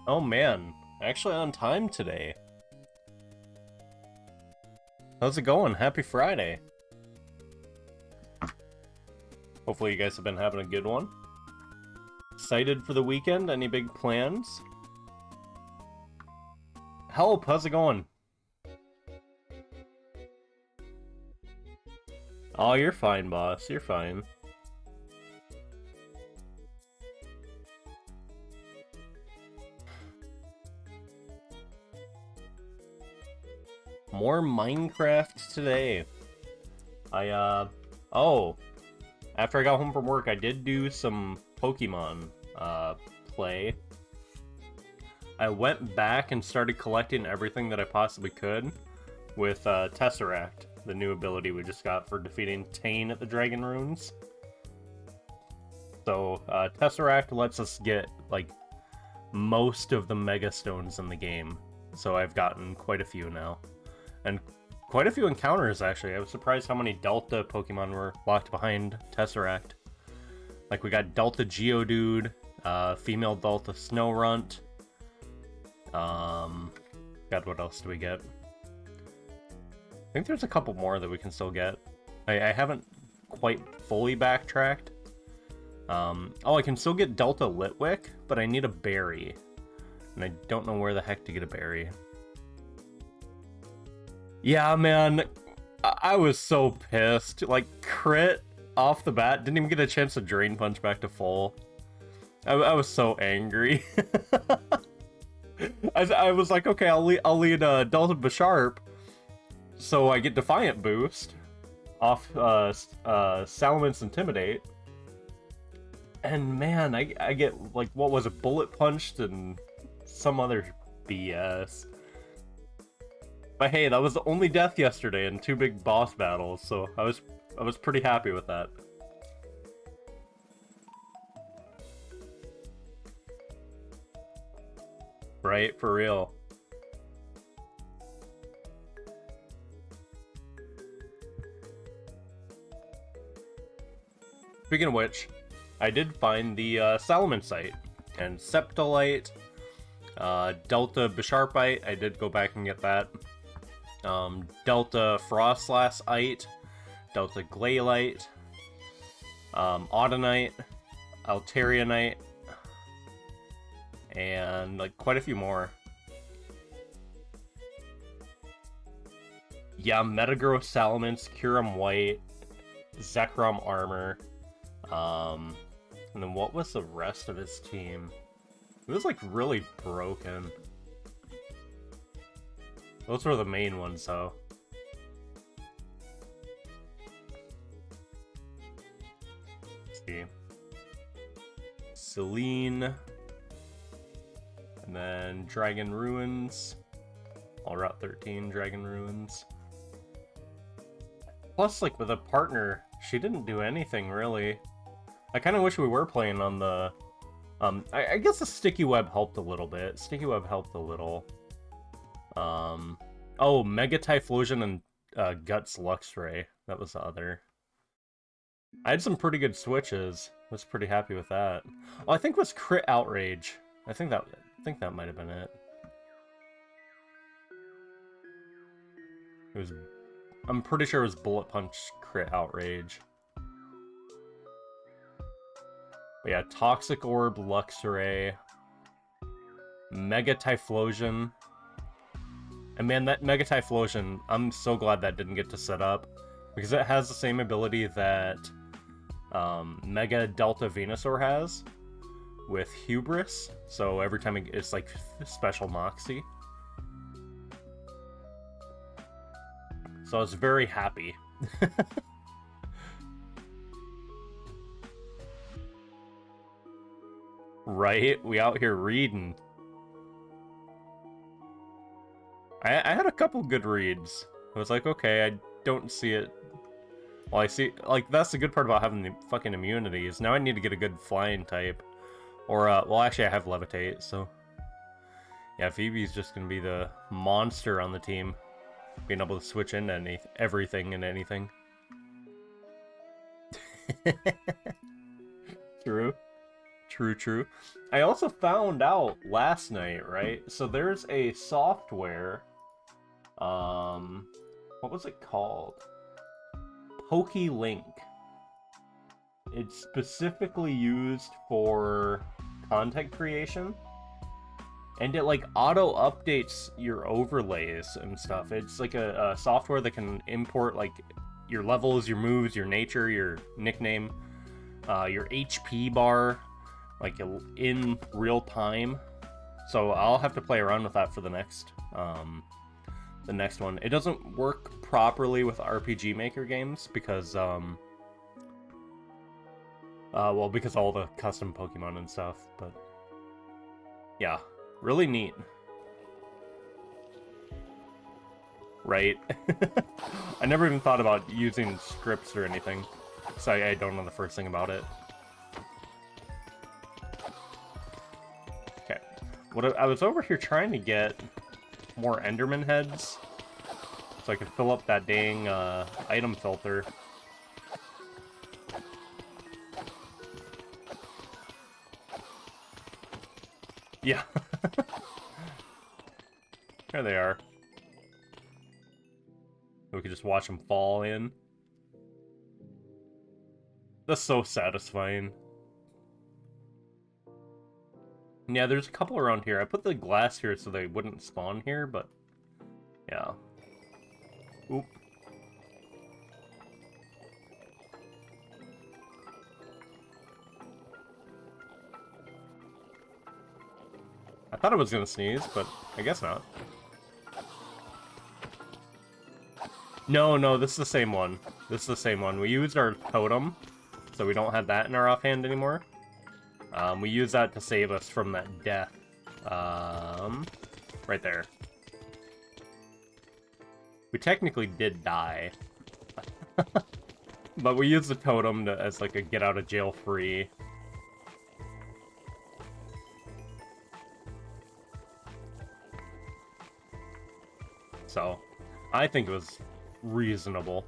Oh man, actually on time today. How's it going? Happy Friday. Hopefully you guys have been having a good one. Excited for the weekend? Any big plans? Help, how's it going? Oh, you're fine, boss. You're fine. More Minecraft today. Oh. After I got home from work, I did do some Pokemon, play. I went back and started collecting everything that I possibly could with, Tesseract, the new ability we just got for defeating Tane at the Dragon Runes. So, Tesseract lets us get, like, most of the Mega Stones in the game. So I've gotten quite a few now. And quite a few encounters, actually. I was surprised how many Delta Pokemon were locked behind Tesseract. Like, we got Delta Geodude, female Delta Snorunt. God, what else do we get? I think there's a couple more that we can still get. I haven't quite fully backtracked. Oh, I can still get Delta Litwick, but I need a berry. And I don't know where the heck to get a berry. Yeah, man, I was so pissed. Like, crit off the bat, didn't even get a chance to Drain Punch back to full. I was so angry. I was like, okay, I'll lead Delta Bisharp, so I get Defiant boost off Salamence Intimidate. And man, I get, like, what was it, Bullet Punched and some other BS. But hey, that was the only death yesterday in 2 big boss battles, so I was pretty happy with that. Right, for real. Speaking of which, I did find the Salamence site and Septolite, Delta Bisharpite. I did go back and get that. Delta Frostlassite, Delta Glaylite, Audinite, Altarionite, and like quite a few more. Yeah, Metagross Salamence, Kyurem White, Zekrom Armor, and then what was the rest of his team? It was like really broken. Those were the main ones, though. Let's see. Celine. And then Dragon Ruins. All Route 13, Dragon Ruins. Plus, like, with a partner, she didn't do anything, really. I kind of wish we were playing on the... I guess the Sticky Web helped a little bit. Sticky Web helped a little. Oh, Mega Typhlosion and Guts Luxray. That was the other. I had some pretty good switches. I was pretty happy with that. Oh, I think it was Crit Outrage. I think that might have been it. It was. I'm pretty sure it was Bullet Punch Crit Outrage. But yeah, Toxic Orb, Luxray, Mega Typhlosion. And man, that Mega Typhlosion, I'm so glad that didn't get to set up, because it has the same ability that Mega Delta Venusaur has with Hubris, so every time it's like special Moxie. So I was very happy. Right? We out here reading. I had a couple good reads. I was like, okay, I don't see it. Well, I see, like, that's the good part about having the fucking immunities. Now I need to get a good flying type. Or, well, actually I have Levitate, so... Yeah, Phoebe's just gonna be the monster on the team. Being able to switch into everything and anything. True. True, true. I also found out last night, right? So there's a software, what was it called? PokeLink. It's specifically used for content creation, and it like auto updates your overlays and stuff. It's like a software that can import like your levels, your moves, your nature, your nickname, your HP bar, like in real time. So I'll have to play around with that for the next one. It doesn't work properly with RPG Maker games because well, because all the custom Pokemon and stuff, but yeah, really neat. Right? I never even thought about using scripts or anything, so I don't know the first thing about it. Okay. I was over here trying to get more Enderman heads, so I could fill up that dang item filter. Yeah. There they are. We could just watch them fall in. That's so satisfying. Yeah, there's a couple around here. I put the glass here so they wouldn't spawn here, but yeah. Oop. I thought I was gonna sneeze, but I guess not. No, this is the same one. This is the same one. We used our totem, so we don't have that in our offhand anymore. We use that to save us from that death. Right there. We technically did die. But we used the totem as like a get out of jail free. So, I think it was reasonable.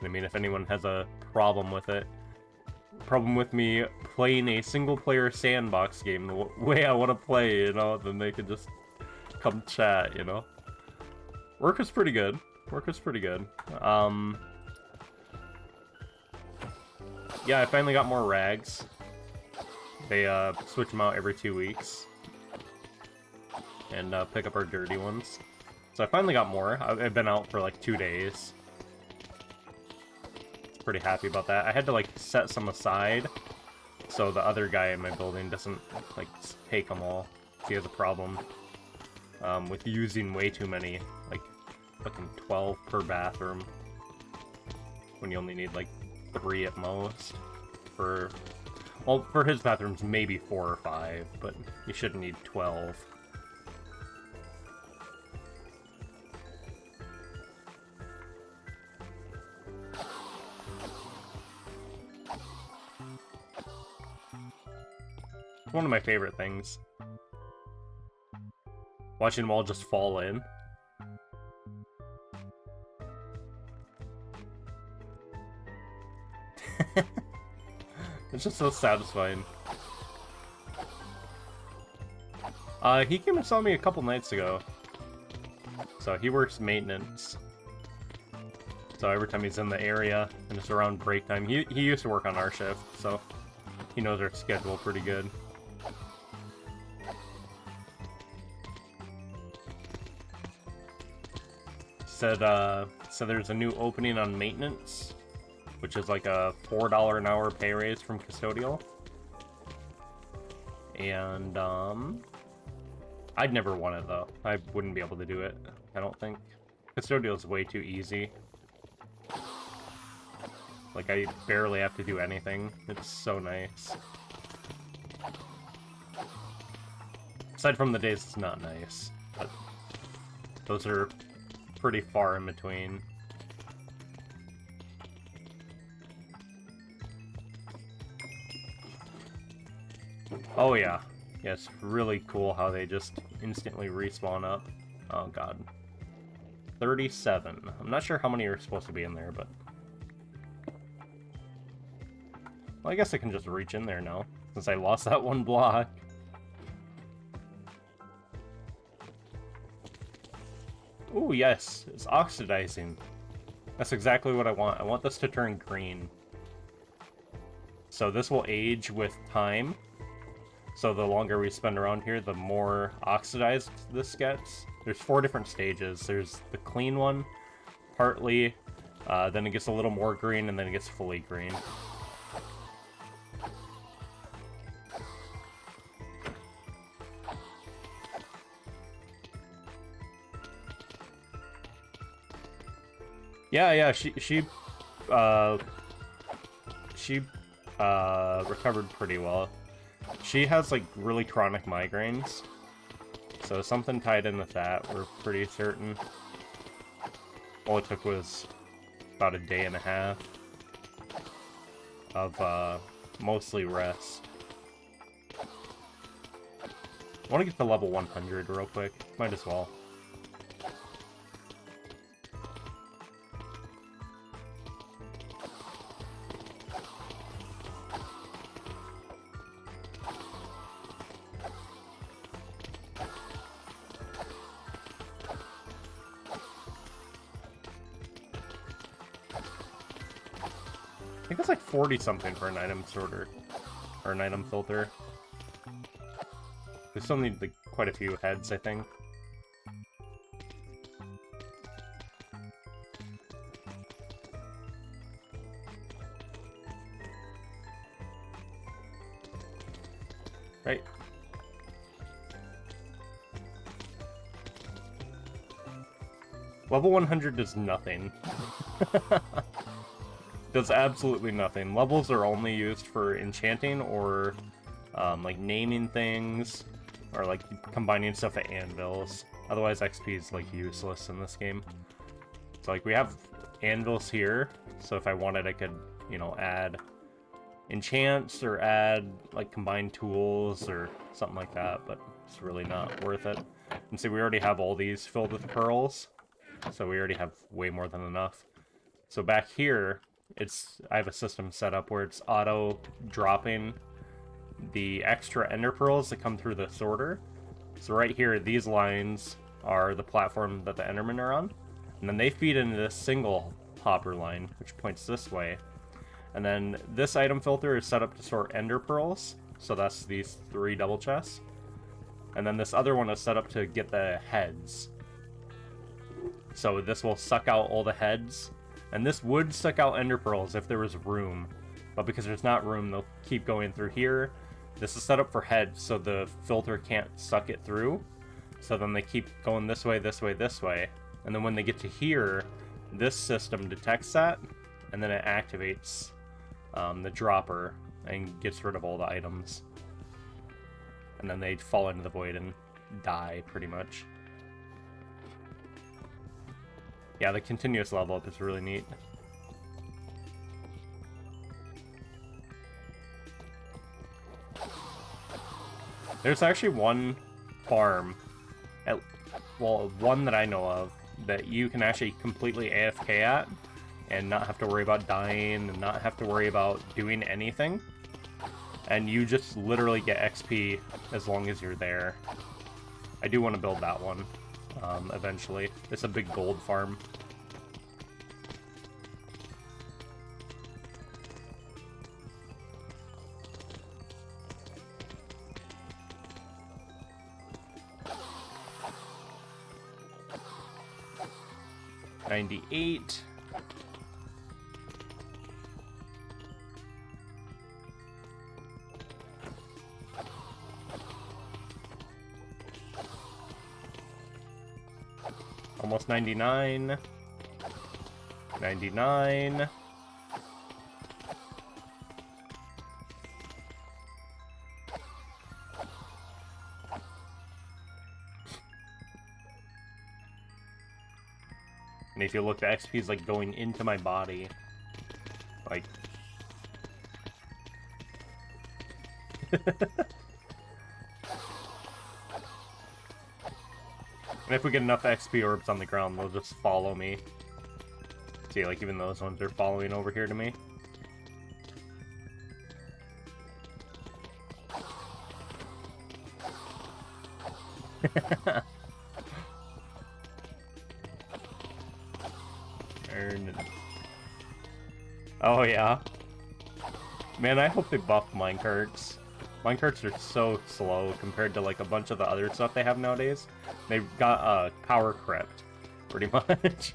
I mean, if anyone has a problem with it, problem with me playing a single-player sandbox game the way I want to play, you know, then they could just come chat, you know? Work was pretty good. Work was pretty good. Yeah, I finally got more rags. They switch them out every 2 weeks. And pick up our dirty ones. So I finally got more. I've been out for like 2 days. Pretty happy about that. I had to like set some aside so the other guy in my building doesn't like take them all. He has a problem with using way too many, like fucking 12 per bathroom when you only need like 3 at most. Well, for his bathrooms maybe 4 or 5, but you shouldn't need 12. One of my favorite things. Watching them all just fall in. It's just so satisfying. He came and saw me a couple nights ago. So he works maintenance. So every time he's in the area and it's around break time, he used to work on our shift, so he knows our schedule pretty good. Said there's a new opening on maintenance, which is like a $4 an hour pay raise from custodial. And I'd never want it though. I wouldn't be able to do it, I don't think. Custodial is way too easy. Like, I barely have to do anything. It's so nice. Aside from the days it's not nice, but those are pretty far in between. Oh yeah. Yeah, it's really cool how they just instantly respawn up. Oh god. 37. I'm not sure how many are supposed to be in there, but... Well, I guess I can just reach in there now, since I lost that one block. Ooh, yes, it's oxidizing. That's exactly what I want. I want this to turn green. So this will age with time. So the longer we spend around here, the more oxidized this gets. There's 4 different stages. There's the clean one, partly, then it gets a little more green, and then it gets fully green. Yeah, she recovered pretty well. She has, like, really chronic migraines, so something tied in with that, we're pretty certain. All it took was about a day and a half of, mostly rest. I want to get to level 100 real quick. Might as well. I think it's like 40-something for an item sorter. Or an item filter. We still need, like, quite a few heads, I think. Right. Level 100 does nothing. Does absolutely nothing. Levels are only used for enchanting or like naming things or like combining stuff at anvils. Otherwise XP is like useless in this game. So like we have anvils here, so if I wanted I could, you know, add enchants or add like combined tools or something like that, but it's really not worth it. And see, we already have all these filled with pearls, so we already have way more than enough. So back here, I have a system set up where it's auto dropping the extra ender pearls that come through the sorter. So right here, these lines are the platform that the endermen are on, and then they feed into this single hopper line, which points this way. And then this item filter is set up to sort ender pearls, so that's these 3 double chests. And then this other one is set up to get the heads. So this will suck out all the heads. And this would suck out ender pearls if there was room. But because there's not room, they'll keep going through here. This is set up for heads, so the filter can't suck it through. So then they keep going this way, this way, this way. And then when they get to here, this system detects that, and then it activates the dropper and gets rid of all the items. And then they fall into the void and die, pretty much. Yeah, the continuous level up is really neat. There's actually one farm, well, one that I know of, that you can actually completely AFK at and not have to worry about dying and not have to worry about doing anything. And you just literally get XP as long as you're there. I do want to build that one eventually. It's a big gold farm. $98. Almost 99. 99. And if you look, the XP is like going into my body. Like... And if we get enough XP orbs on the ground, they'll just follow me. See, like, even those ones are following over here to me. Oh yeah. Man, I hope they buff minecarts. Minecarts are so slow compared to like a bunch of the other stuff they have nowadays. They've got power crypt, pretty much.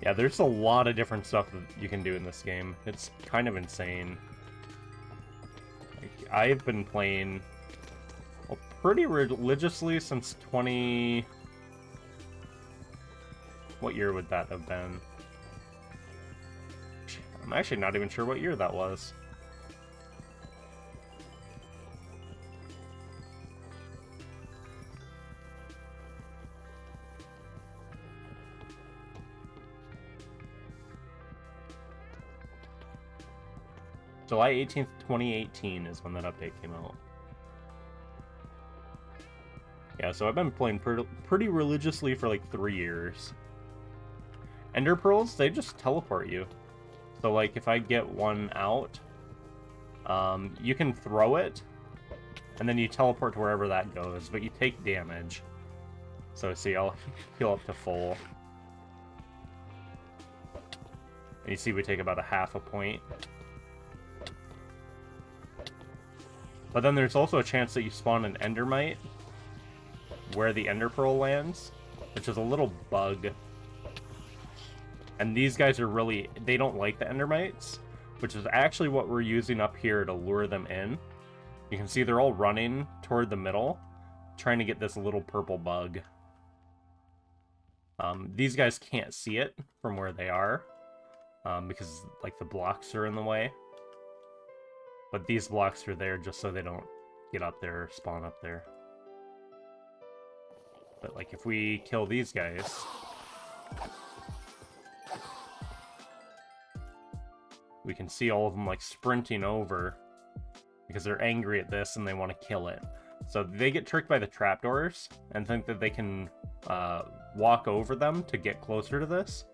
Yeah, there's a lot of different stuff that you can do in this game. It's kind of insane. Like, I've been playing pretty religiously since 20... What year would that have been? I'm actually not even sure what year that was. July 18th, 2018 is when that update came out. Yeah, so I've been playing pretty religiously for like 3 years. Ender Pearls, they just teleport you. So like if I get one out, you can throw it, and then you teleport to wherever that goes, but you take damage. So see, I'll heal up to full. And you see we take about a half a point. But then there's also a chance that you spawn an Endermite where the Ender Pearl lands, which is a little bug. And these guys are really... they don't like the Endermites, which is actually what we're using up here to lure them in. You can see they're all running toward the middle, trying to get this little purple bug. These guys can't see it from where they are, because like the blocks are in the way. But these blocks are there just so they don't get up there or spawn up there. But like if we kill these guys, we can see all of them like sprinting over because they're angry at this and they want to kill it. So they get tricked by the trapdoors and think that they can walk over them to get closer to this.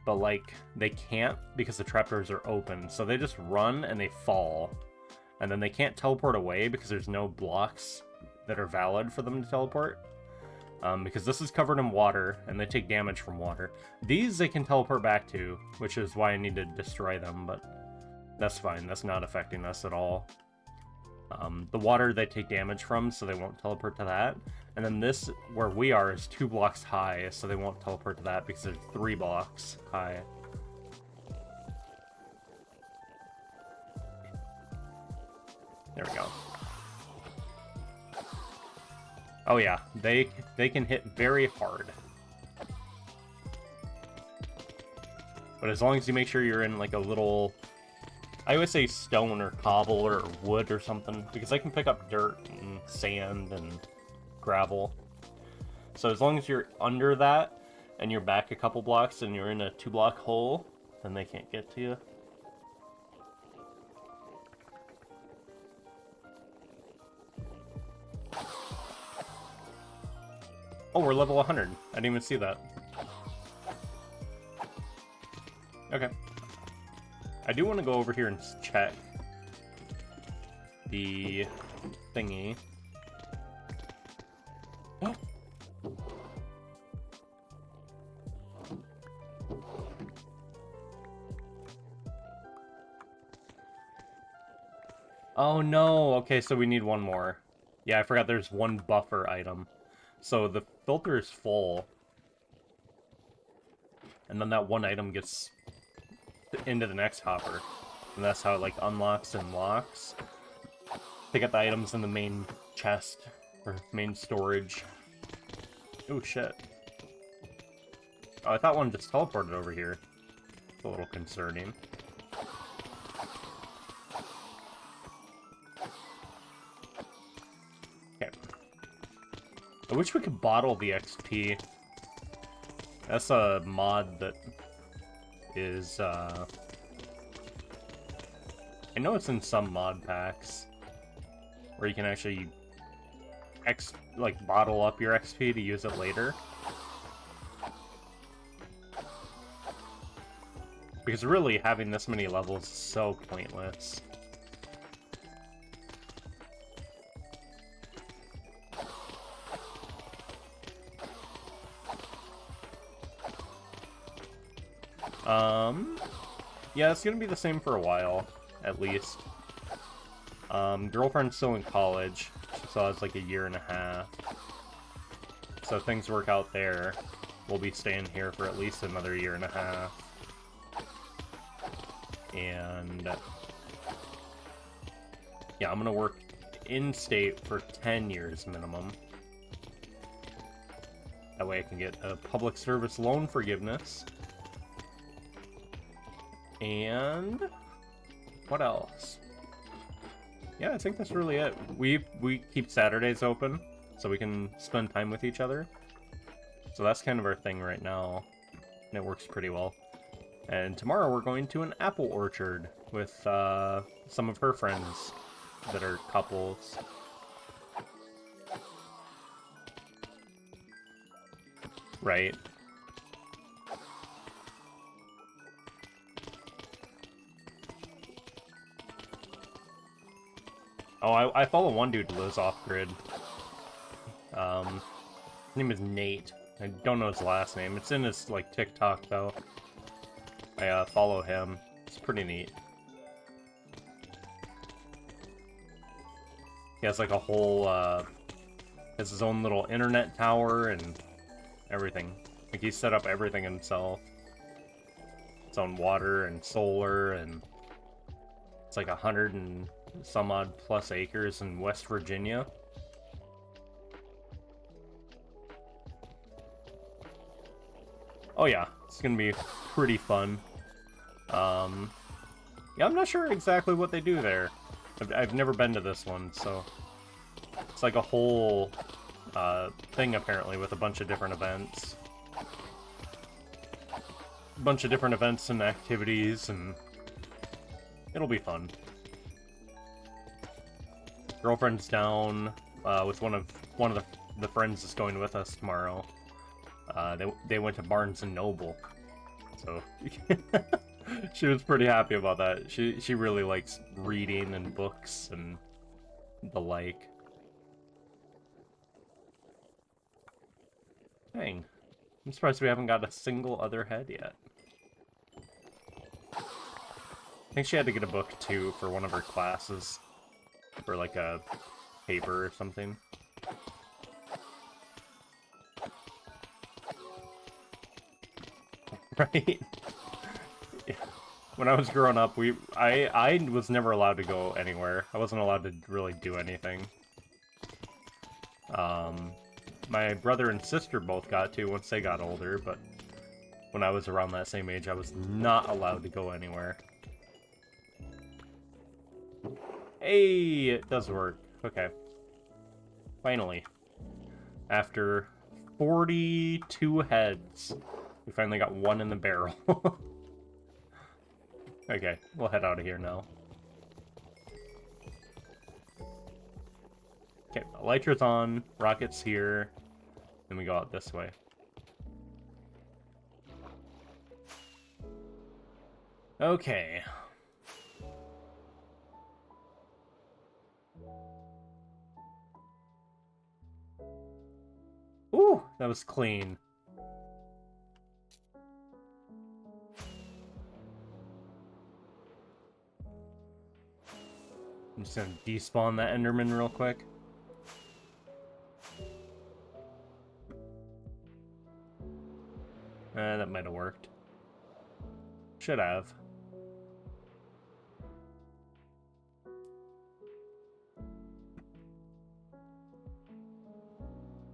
But like they can't because the trapdoors are open. So they just run and they fall. And then they can't teleport away because there's no blocks that are valid for them to teleport. Because this is covered in water, and they take damage from water. These they can teleport back to, which is why I need to destroy them, but that's fine. That's not affecting us at all. The water they take damage from, so they won't teleport to that. And then this, where we are, is 2 blocks high, so they won't teleport to that because they're 3 blocks high. There we go. Oh yeah, they can hit very hard. But as long as you make sure you're in like a little... I always say stone or cobble or wood or something, because I can pick up dirt and sand and gravel. So as long as you're under that, and you're back a couple blocks and you're in a 2-block hole, then they can't get to you. Oh, we're level 100. I didn't even see that. Okay. I do want to go over here and check the thingy. Oh. Oh no! Okay, so we need one more. Yeah, I forgot there's one buffer item. So the filter is full. And then that one item gets into the next hopper. And that's how it like unlocks and locks. Pick up the items in the main chest, or main storage. Oh shit. Oh, I thought one just teleported over here. It's a little concerning. Okay. I wish we could bottle the XP. That's a mod that is, I know it's in some mod packs, where you can actually, bottle up your XP to use it later. Because really, having this many levels is so pointless. Yeah, it's gonna be the same for a while, at least. Girlfriend's still in college. She still has like a year and a half. So if things work out there, we'll be staying here for at least another year and a half. And yeah, I'm gonna work in-state for 10 years minimum. That way I can get a public service loan forgiveness. And what else? Yeah, I think that's really it. We keep Saturdays open so we can spend time with each other. So that's kind of our thing right now. And it works pretty well. And tomorrow we're going to an apple orchard with some of her friends that are couples. Right. Oh, I follow one dude who lives off-grid. His name is Nate. I don't know his last name. It's in his, like, TikTok, though. I follow him. It's pretty neat. He has, like, a whole, has his own little internet tower and everything. Like, he set up everything himself. His own water and solar, and it's like 100 and some odd plus acres in West Virginia. Oh yeah, it's gonna be pretty fun. Yeah, I'm not sure exactly what they do there. I've never been to this one, so it's like a whole thing apparently with a bunch of different events. A bunch of different events and activities, and it'll be fun. Girlfriend's down with one of the friends that's going with us tomorrow. They went to Barnes and Noble, so she was pretty happy about that. She really likes reading and books and the like. Dang, I'm surprised we haven't got a single other head yet. I think she had to get a book too for one of her classes. For like a paper or something. Right? Yeah. When I was growing up, I was never allowed to go anywhere. I wasn't allowed to really do anything. My brother and sister both got to once they got older, but when I was around that same age, I was not allowed to go anywhere. Hey, it does work. Okay. Finally. After 42 heads, we finally got one in the barrel. Okay, we'll head out of here now. Okay, Elytra's on, Rocket's here, then we go out this way. Okay. Ooh, that was clean. I'm just gonna despawn that Enderman real quick. That might have worked. Should have.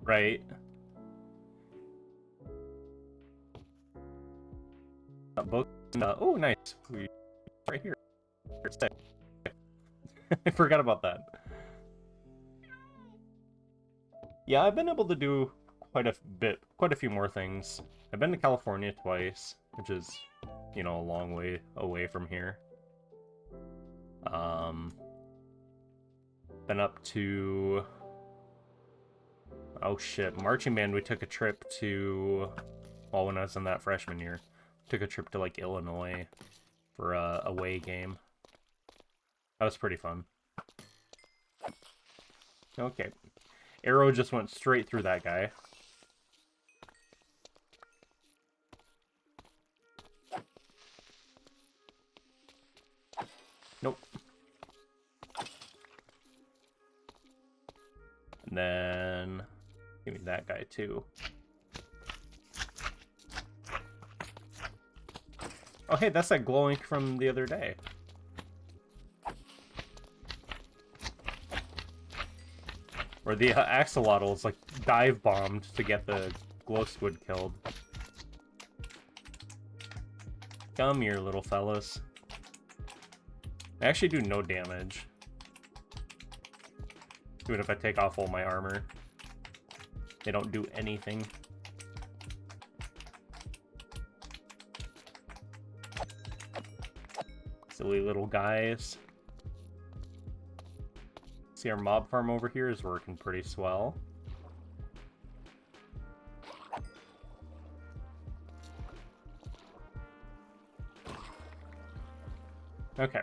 Right. Book. Oh, nice. Right here. I forgot about that. Yeah, I've been able to do quite a few more things. I've been to California twice, which is, you know, a long way away from here. Been up to... Oh shit, marching band, we took a trip to... Well, when I was in that freshman year. Took a trip to, like, Illinois for a away game. That was pretty fun. Okay. Arrow just went straight through that guy. And then give me that guy too. Oh hey, that's that glow ink from the other day. Where the axolotls like dive bombed to get the glow squid killed. Come here, little fellas. They actually do no damage. Even if I take off all my armor. They don't do anything. Silly little guys. See, our mob farm over here is working pretty swell. Okay.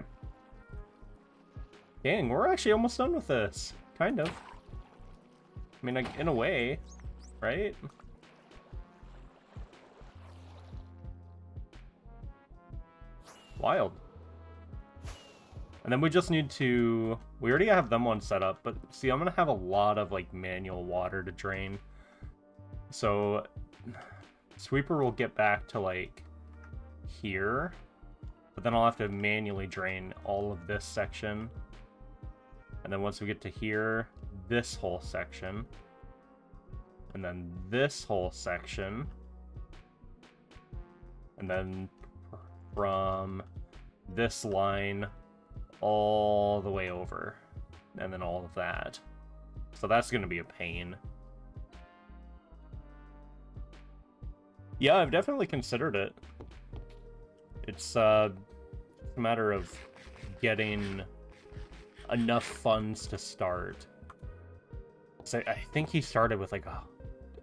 Dang, we're actually almost done with this. Kind of. I mean, like, in a way, right? Wild. And then we just need to... We already have them one set up, but see, I'm going to have a lot of, like, manual water to drain. So, Sweeper will get back to, like, here. But then I'll have to manually drain all of this section. And then once we get to here, this whole section. And then this whole section. And then from this line all the way over. And then all of that. So that's going to be a pain. Yeah, I've definitely considered it. It's a matter of getting enough funds to start. So I think he started with like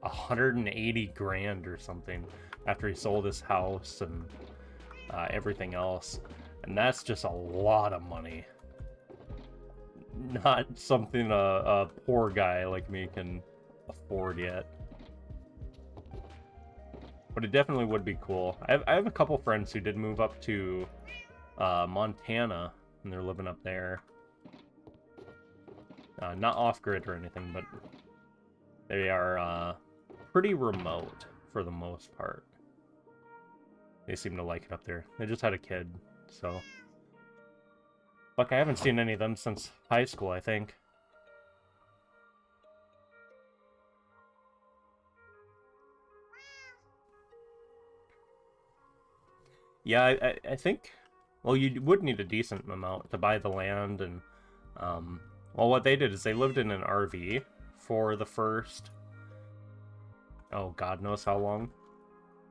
180 grand or something after he sold his house and everything else. And that's just a lot of money. Not something a poor guy like me can afford yet. But it definitely would be cool. I have a couple friends who did move up to Montana, and they're living up there. Not off-grid or anything, but they are pretty remote for the most part. They seem to like it up there. They just had a kid, so... Fuck, I haven't seen any of them since high school, I think. Yeah, I think... Well, you would need a decent amount to buy the land, and... well, what they did is they lived in an RV for the first... Oh, God knows how long.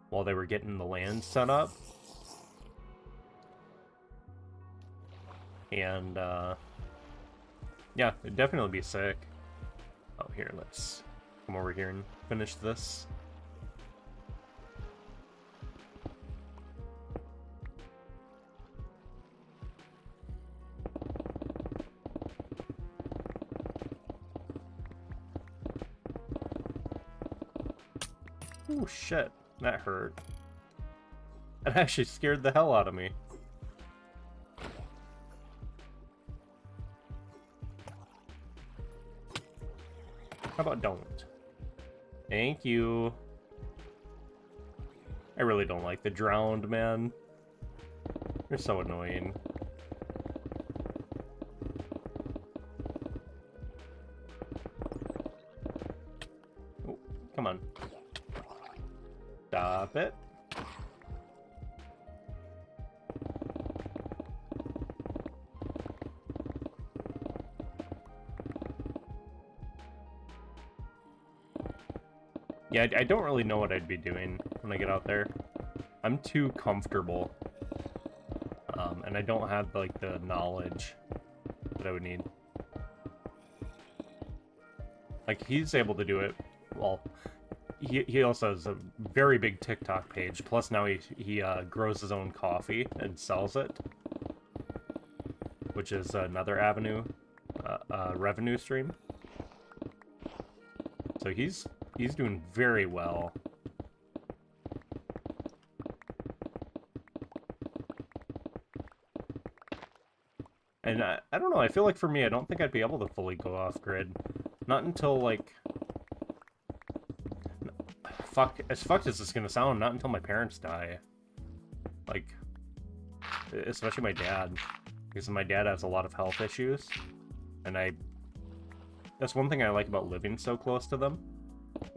While they were getting the land set up. And, yeah, it'd definitely be sick. Oh, here, let's come over here and finish this. Oh shit, that hurt. That actually scared the hell out of me. How about don't? Thank you. I really don't like the drowned, man. You're so annoying. Oh, come on. Stop it. Yeah, I don't really know what I'd be doing when I get out there. I'm too comfortable. And I don't have, like, the knowledge that I would need. Like, he's able to do it. Well, he also has a very big TikTok page. Plus now he grows his own coffee and sells it. Which is another avenue, revenue stream. So he's doing very well. And I don't know, I feel like for me, I don't think I'd be able to fully go off-grid. Not until, like... Fuck, as fucked as this is gonna sound, not until my parents die. Like, especially my dad. Because my dad has a lot of health issues. And that's one thing I like about living so close to them.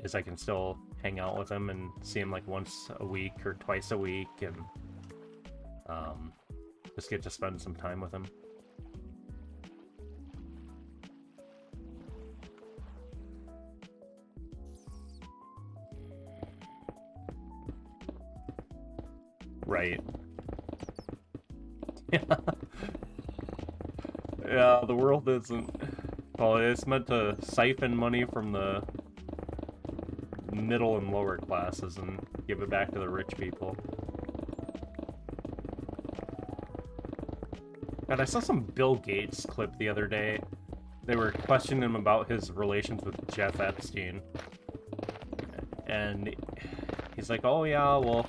Is I can still hang out with them and see them like once a week or twice a week. And just get to spend some time with them. Right. Yeah. Yeah, the world isn't... Well, it's meant to siphon money from the middle and lower classes and give it back to the rich people. God, I saw some Bill Gates clip the other day. They were questioning him about his relations with Jeff Epstein. And he's like, oh yeah, well...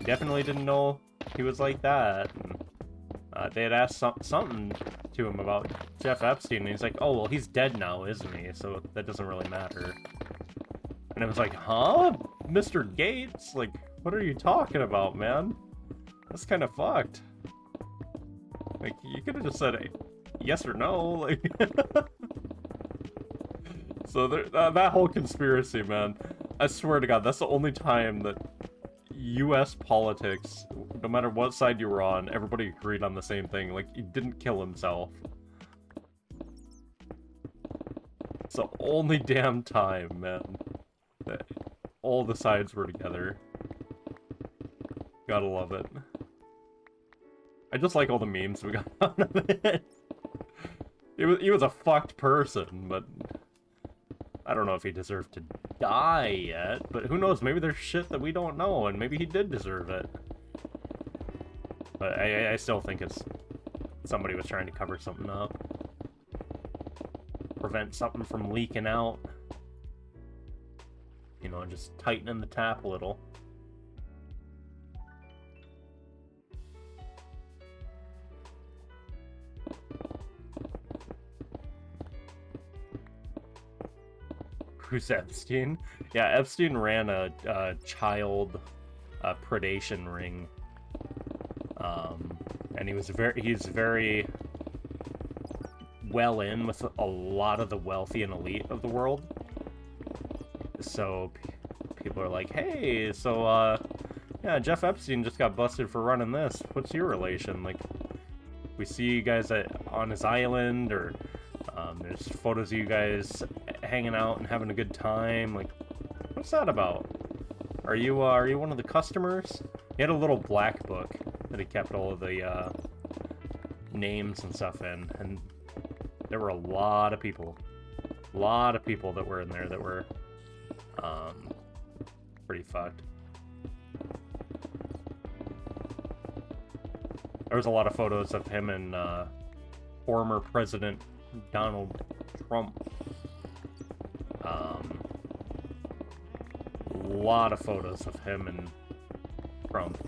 definitely didn't know he was like that. And, they had asked something to him about Jeff Epstein, and he's like, oh, well, he's dead now, isn't he? So that doesn't really matter. And it was like, huh? Mr. Gates? Like, what are you talking about, man? That's kind of fucked. Like, you could have just said yes or no. Like, so that whole conspiracy, man. I swear to God, that's the only time that U.S. politics, no matter what side you were on, everybody agreed on the same thing. Like, he didn't kill himself. It's the only damn time, man, that all the sides were together. Gotta love it. I just like all the memes we got out of it. He was a fucked person, but I don't know if he deserved to die yet, but who knows, maybe there's shit that we don't know, and maybe he did deserve it. But I still think it's somebody was trying to cover something up. Prevent something from leaking out. You know, just tightening the tap a little. Who's Epstein? Yeah, Epstein ran a child predation ring, and he's very well in with a lot of the wealthy and elite of the world. So people are like, hey, so yeah, Jeff Epstein just got busted for running this. What's your relation? Like, we see you guys on his island, or there's photos of you guys hanging out and having a good time. Like, what's that about? Are you one of the customers? He had a little black book that he kept all of the names and stuff in, and there were a lot of people that were in there that were pretty fucked. There was a lot of photos of him and former President Donald Trump. A lot of photos of him and Trump.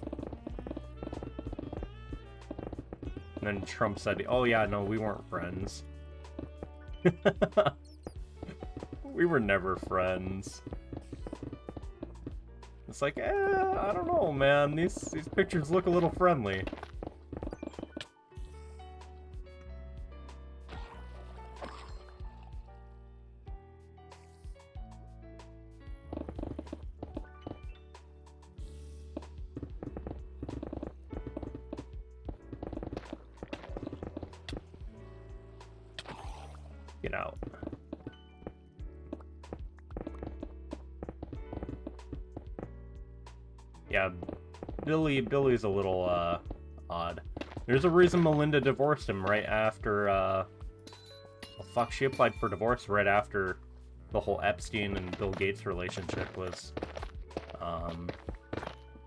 And then Trump said, oh yeah, no, we weren't friends. We were never friends. It's like, I don't know, man. These pictures look a little friendly. Get out. Yeah, Billy's a little, odd. There's a reason Melinda divorced him right after, well, fuck, she applied for divorce right after the whole Epstein and Bill Gates relationship was,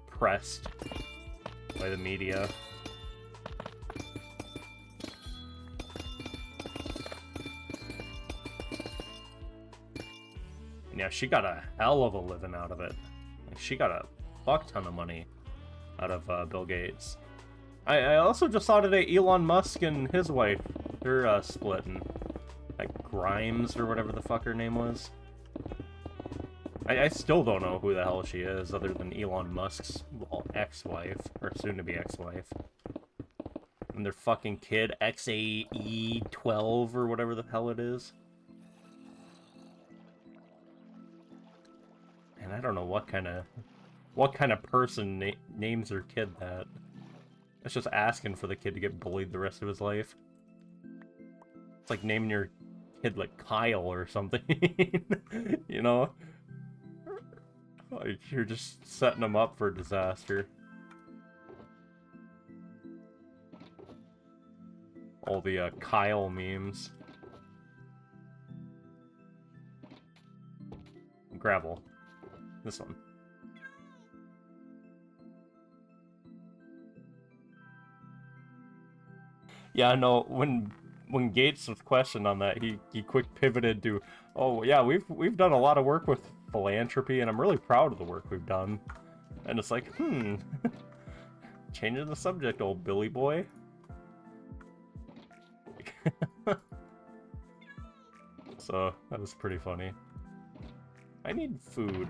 pressed by the media. And yeah, she got a hell of a living out of it. Like, she got a fuck ton of money out of Bill Gates. I also just saw today Elon Musk and his wife, they're splitting. Like Grimes or whatever the fuck her name was. I still don't know who the hell she is, other than Elon Musk's, well, ex-wife, or soon-to-be ex-wife. And their fucking kid, XAE12 or whatever the hell it is. And I don't know what kind of person names their kid that. It's just asking for the kid to get bullied the rest of his life. It's like naming your kid like Kyle or something. You know? Like, you're just setting them up for disaster. All the Kyle memes. Gravel. This one. Yeah, no, when Gates was questioned on that, he quick pivoted to, oh yeah, we've done a lot of work with philanthropy, and I'm really proud of the work we've done. And it's like, changing the subject, old Billy boy. So, that was pretty funny. I need food.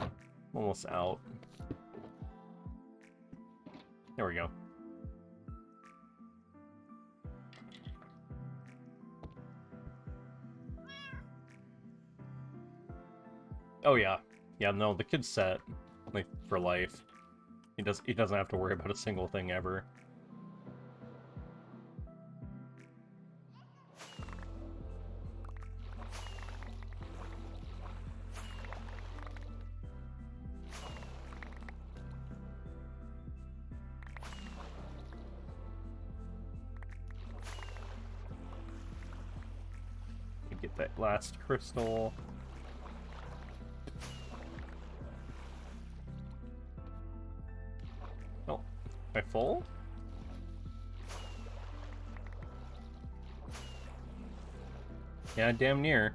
I'm almost out. There we go. Oh yeah. Yeah, no, the kid's set. Like, for life. He doesn't have to worry about a single thing ever. Get that last crystal. Oh, am I full? Yeah, damn near.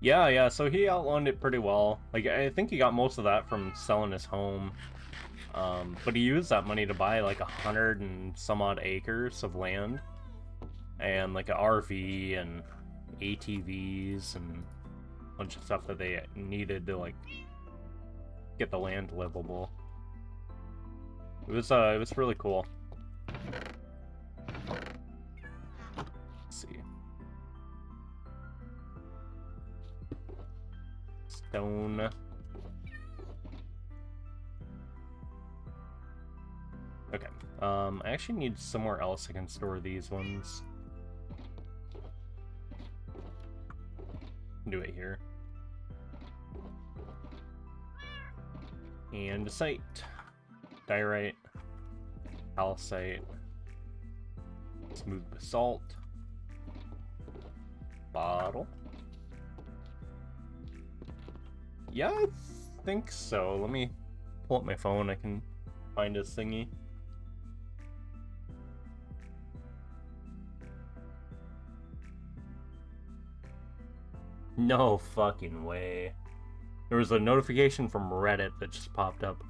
Yeah, so he outlined it pretty well. Like, I think he got most of that from selling his home. But he used that money to buy like 100 and some odd acres of land. And like an RV and ATVs and a bunch of stuff that they needed to like get the land livable. It was really cool. Let's see. Stone. Okay. I actually need somewhere else I can store these ones. Do it here. Andesite, diorite, calcite, smooth basalt, bottle. Yeah, I think so. Let me pull up my phone. I can find his thingy. No fucking way. There was a notification from Reddit that just popped up.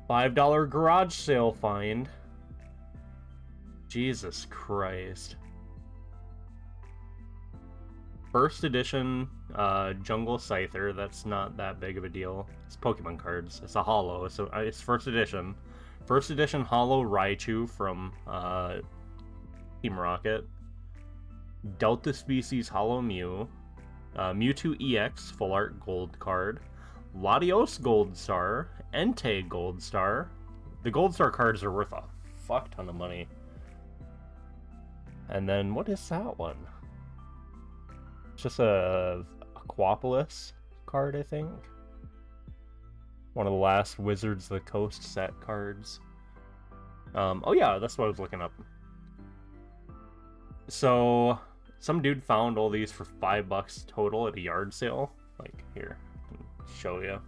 $5 garage sale find. Jesus Christ. First edition Jungle Scyther. That's not that big of a deal. It's Pokemon cards. It's a holo, so it's first edition. First edition holo Raichu from Team Rocket. Delta Species holo Mew. Mewtwo EX Full Art Gold card, Latios Gold Star, Entei Gold Star. The Gold Star cards are worth a fuck ton of money. And then what is that one? It's just a Aquapolis card, I think. One of the last Wizards of the Coast set cards. Oh yeah, that's what I was looking up. So some dude found all these for $5 total at a yard sale. Like, here, I can show you.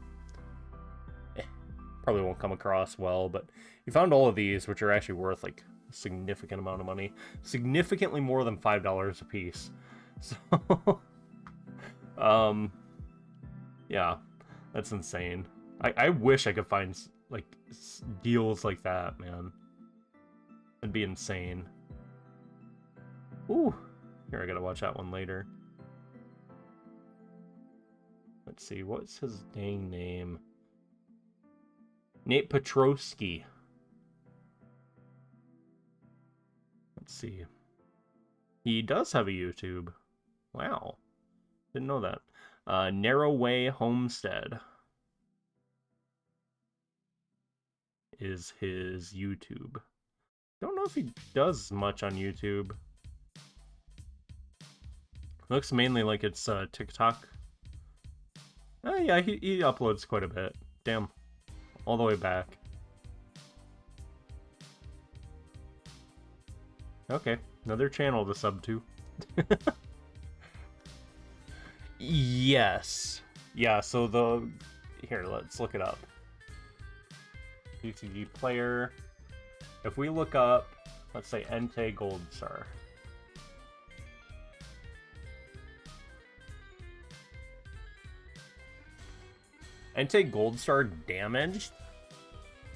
Probably won't come across well, but he found all of these, which are actually worth, like, a significant amount of money. Significantly more than $5 a piece. So, yeah, that's insane. I wish I could find, like deals like that, man. It'd be insane. Ooh, here I gotta watch that one later. Let's see, what's his dang name? Nate Petrosky. Let's see. He does have a YouTube. Wow. Didn't know that. Narrow Way Homestead is his YouTube. Don't know if he does much on YouTube. Looks mainly like it's TikTok. Oh yeah, he uploads quite a bit. Damn. All the way back. Okay, another channel to sub to. Yes. Yeah, so the... Here, let's look it up. TCG player. If we look up, let's say Entei Goldstar. Entei Goldstar damaged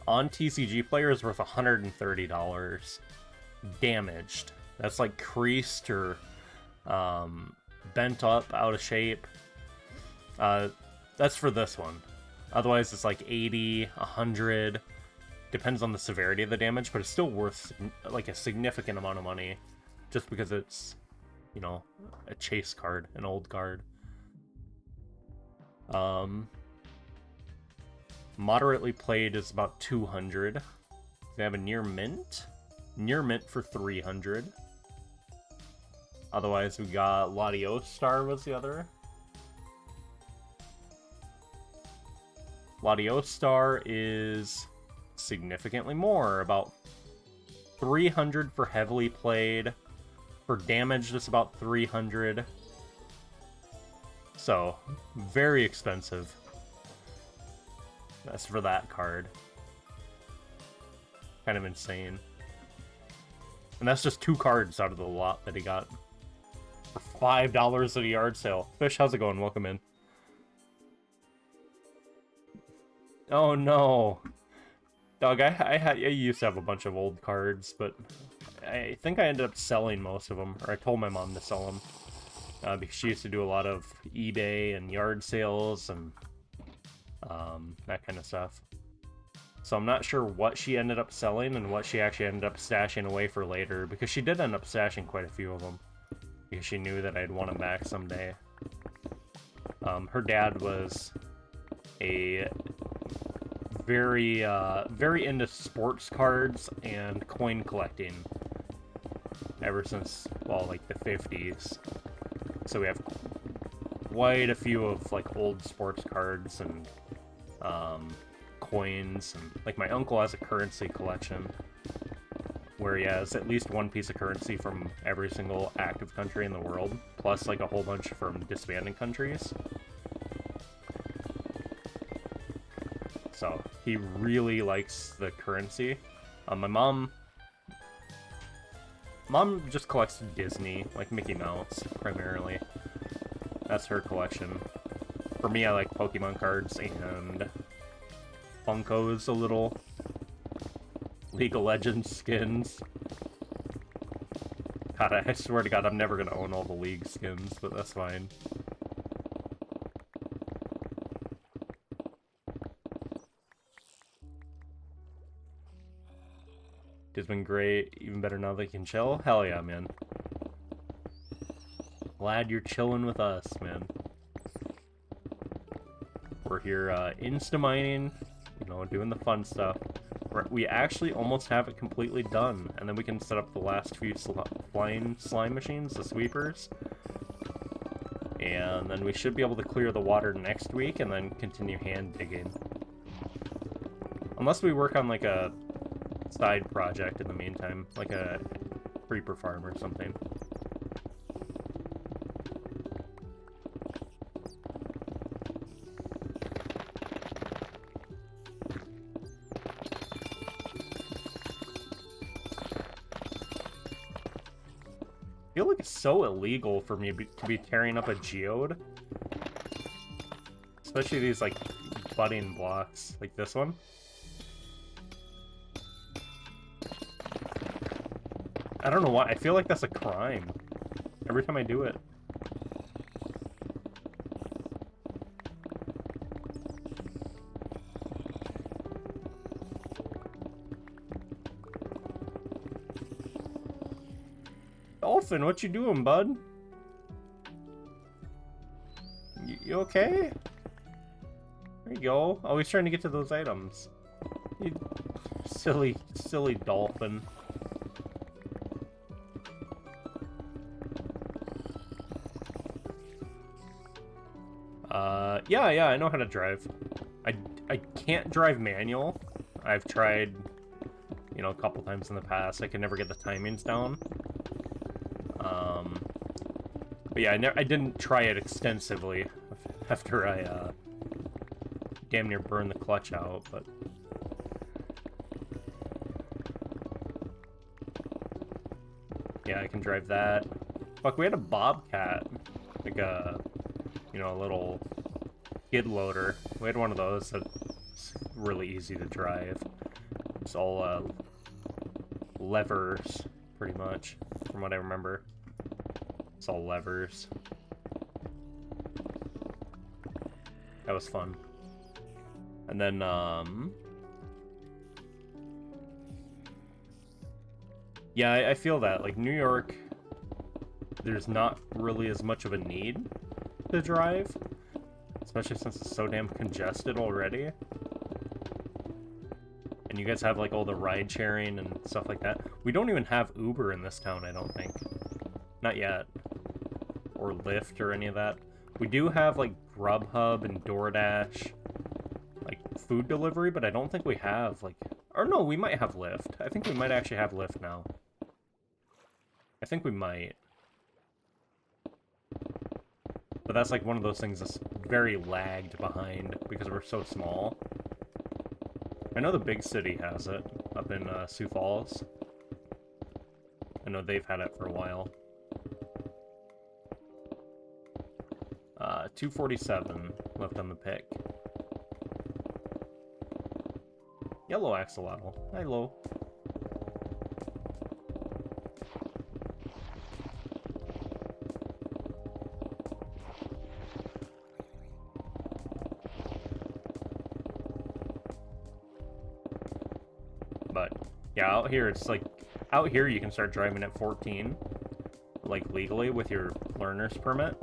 on TCG player is worth $130. Damaged. That's like creased or bent up, out of shape. That's for this one. Otherwise, it's like 80, 100. Depends on the severity of the damage, but it's still worth like a significant amount of money, just because it's, you know, a chase card, an old card. Moderately played is about 200. They have a near mint for 300. Otherwise, we got Latiostar was the other. Latiostar is significantly more, about 300 for heavily played. For damage, it's about 300. So, very expensive. That's for that card. Kind of insane. And that's just 2 cards out of the lot that he got. For $5 at a yard sale. Fish, how's it going? Welcome in. Oh no. Dog, I used to have a bunch of old cards, but I think I ended up selling most of them. Or I told my mom to sell them. Because she used to do a lot of eBay and yard sales and that kind of stuff. So I'm not sure what she ended up selling and what she actually ended up stashing away for later, because she did end up stashing quite a few of them, because she knew that I'd want them back someday. Her dad was a very into sports cards and coin collecting ever since, well, like the 50s. So we have quite a few of like old sports cards and coins, and like my uncle has a currency collection where he has at least one piece of currency from every single active country in the world, plus like a whole bunch from disbanding countries. So he really likes the currency. My mom just collects Disney, like Mickey Mouse primarily. That's her collection. For me, I like Pokemon cards and Funkos a little. League of Legends skins. God, I swear to God, I'm never gonna own all the League skins, but that's fine. It's been great, even better now they can chill. Hell yeah, man. Glad you're chilling with us, man. We're here insta-mining, you know, doing the fun stuff. We actually almost have it completely done, and then we can set up the last few flying slime machines, the sweepers. And then we should be able to clear the water next week, and then continue hand digging. Unless we work on like a side project in the meantime, like a creeper farm or something. I feel like it's so illegal for me to be tearing up a geode. Especially these, like, budding blocks, like this one. I don't know why. I feel like that's a crime every time I do it. Dolphin, what you doing, bud? You okay? There you go. Always trying to get to those items. You silly dolphin. Yeah, I know how to drive. I can't drive manual. I've tried, you know, a couple times in the past. I can never get the timings down. But yeah, I didn't try it extensively after I damn near burned the clutch out, but yeah, I can drive that. Fuck, we had a Bobcat, like a, you know, a little skid loader. We had one of those that's really easy to drive. It's all levers, pretty much, from what I remember. It's all levers. That was fun. And then, yeah, I feel that. Like, New York, there's not really as much of a need to drive. Especially since it's so damn congested already. And you guys have, like, all the ride-sharing and stuff like that. We don't even have Uber in this town, I don't think. Not yet. Or Lyft or any of that. We do have, like, Grubhub and DoorDash, like, food delivery, but I don't think we have, like... Or no, we might have Lyft. I think we might actually have Lyft now. I think we might. But that's, like, one of those things that's very lagged behind because we're so small. I know the big city has it, up in Sioux Falls. I know they've had it for a while. 247 left on the pick. Yellow axolotl. Hello. But yeah, out here it's like, out here you can start driving at 14, like legally with your learner's permit.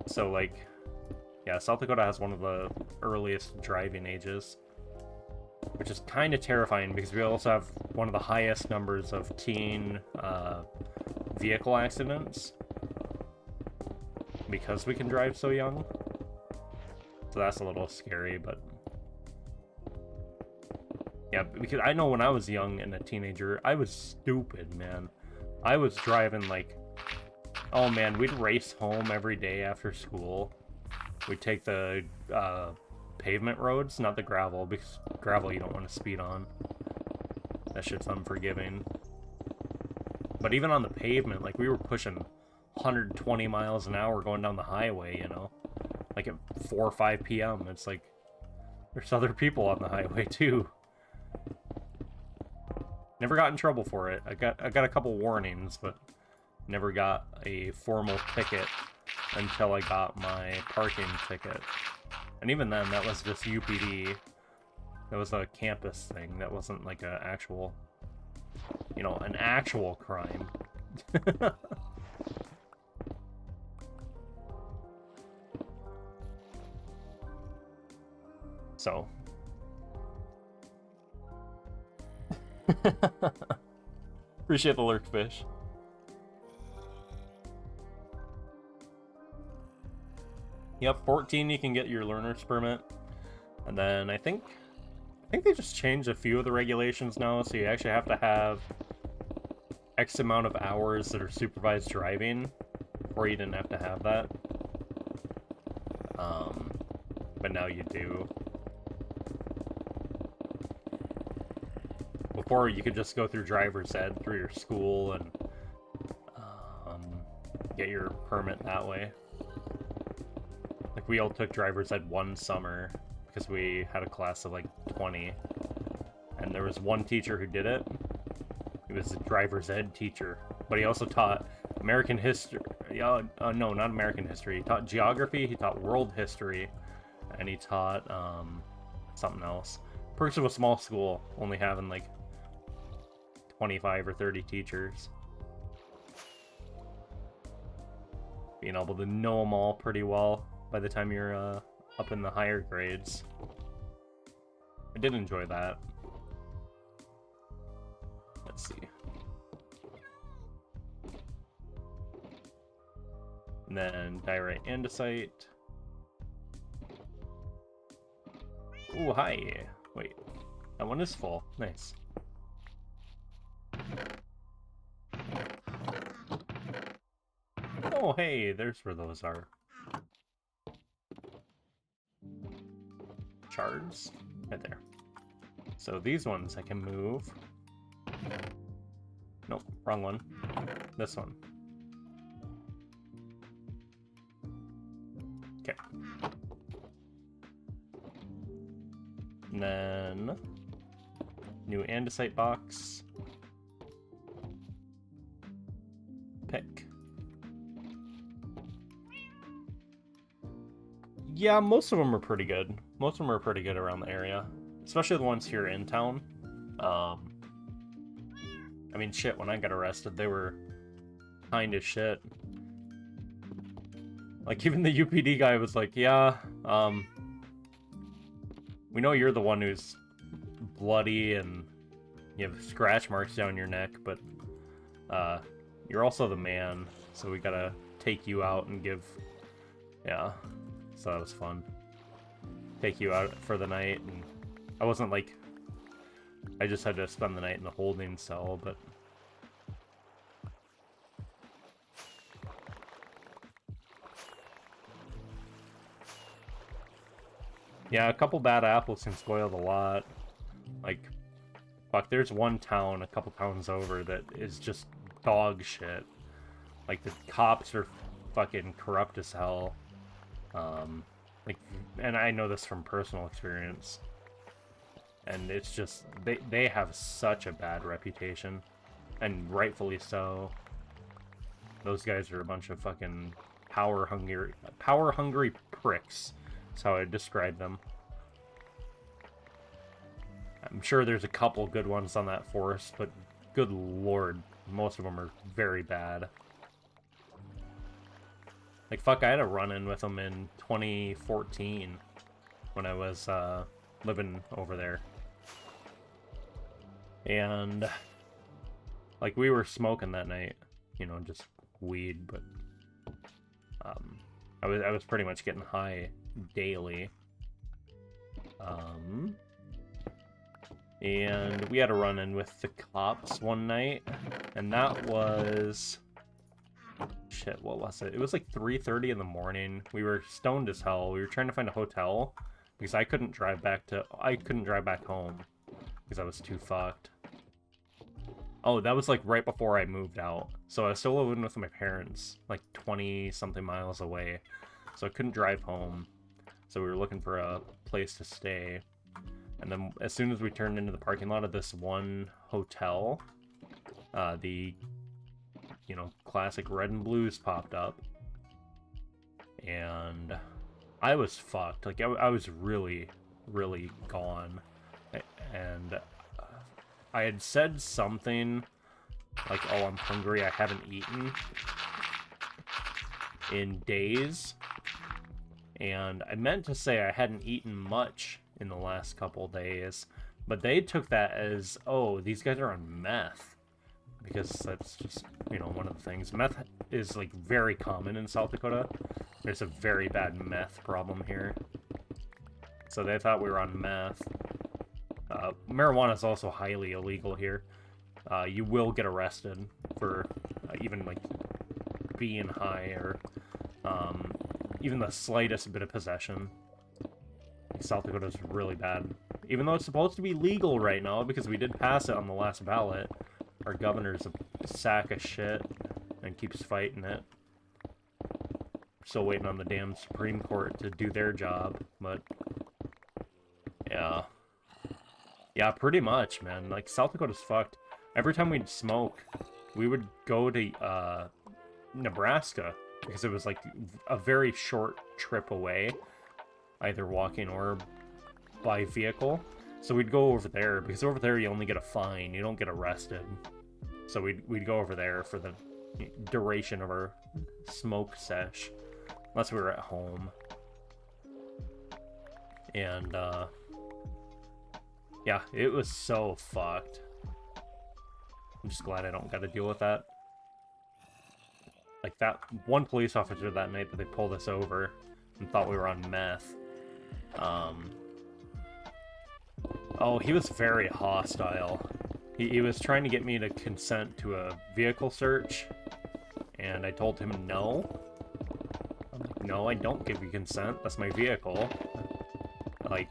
So, like, yeah, South Dakota has one of the earliest driving ages, which is kind of terrifying because we also have one of the highest numbers of teen vehicle accidents because we can drive so young. So that's a little scary, but yeah, because I know when I was young and a teenager, I was stupid, man. I was driving like... Oh man, we'd race home every day after school. We'd take the pavement roads, not the gravel, because gravel you don't want to speed on. That shit's unforgiving. But even on the pavement, like, we were pushing 120 miles an hour going down the highway, you know? Like at 4 or 5 p.m. It's like, there's other people on the highway too. Never got in trouble for it. I got a couple warnings, but never got a formal ticket until I got my parking ticket. And even then, that was just UPD. That was a campus thing. That wasn't like an actual, you know, an actual crime. So. Appreciate the lurk fish. Yep, 14 you can get your learner's permit. And then I think they just changed a few of the regulations now, so you actually have to have X amount of hours that are supervised driving, before you didn't have to have that. But now you do. Before you could just go through driver's ed through your school and get your permit that way. Like, we all took driver's ed one summer because we had a class of like 20, and there was one teacher who did it. He was a driver's ed teacher, but he also taught American history. No, not American history. He taught geography, he taught world history, and he taught something else. Perks of a small school, only having like 25 or 30 teachers. Being able to know them all pretty well by the time you're up in the higher grades. I did enjoy that. Let's see. And then diorite andesite. Ooh, hi. Wait, that one is full. Nice. Oh, hey, there's where those are. Shards? Right there. So these ones I can move. Nope, wrong one. This one. Okay. And then new andesite box. Pick. Yeah, most of them are pretty good. Most of them are pretty good around the area. Especially the ones here in town. I mean, shit, when I got arrested, they were kind of shit. Like, even the UPD guy was like, yeah, we know you're the one who's bloody and you have scratch marks down your neck, but, you're also the man, so we gotta take you out and give... Yeah, so that was fun. Take you out for the night, and I wasn't like... I just had to spend the night in the holding cell, but... Yeah, a couple bad apples can spoil the lot. Like, fuck, there's one town a couple towns over that is just dog shit. Like, the cops are fucking corrupt as hell. Like, and I know this from personal experience. And it's just, they have such a bad reputation. And rightfully so. Those guys are a bunch of fucking power-hungry pricks. That's how I describe them. I'm sure there's a couple good ones on that force, but good lord, most of them are very bad. Like, fuck, I had a run-in with them in 2014 when I was living over there. And, like, we were smoking that night, you know, just weed, but I was pretty much getting high daily. And we had a run-in with the cops one night, and that was... Shit, what was it? It was like 3:30 in the morning. We were stoned as hell. We were trying to find a hotel because I couldn't drive back home because I was too fucked. Oh, that was like right before I moved out. So I was still living with my parents, like 20-something miles away. So I couldn't drive home. So we were looking for a place to stay. And then as soon as we turned into the parking lot of this one hotel, the, you know, classic red and blues popped up. And I was fucked. Like, I was really, really gone. And I had said something like, oh, I'm hungry, I haven't eaten in days. And I meant to say I hadn't eaten much in the last couple days, but they took that as, oh, these guys are on meth. Because that's just, you know, one of the things. Meth is, like, very common in South Dakota. There's a very bad meth problem here. So they thought we were on meth. Marijuana is also highly illegal here. You will get arrested for even, like, being high or even the slightest bit of possession. South Dakota is really bad. Even though it's supposed to be legal right now, because we did pass it on the last ballot. Our governor's a sack of shit and keeps fighting it. Still waiting on the damn Supreme Court to do their job, but yeah. Yeah, pretty much, man. Like, South Dakota's fucked. every time we'd smoke, we would go to Nebraska, because it was like a very short trip away, either walking or by vehicle. So we'd go over there, because over there you only get a fine, you don't get arrested. So we'd go over there for the duration of our smoke sesh, unless we were at home. And yeah, it was so fucked. I'm just glad I don't gotta deal with that. Like, that one police officer that night that they pulled us over and thought we were on meth. Oh, he was very hostile. He was trying to get me to consent to a vehicle search, and I told him no. I'm like, no, I don't give you consent. That's my vehicle. Like,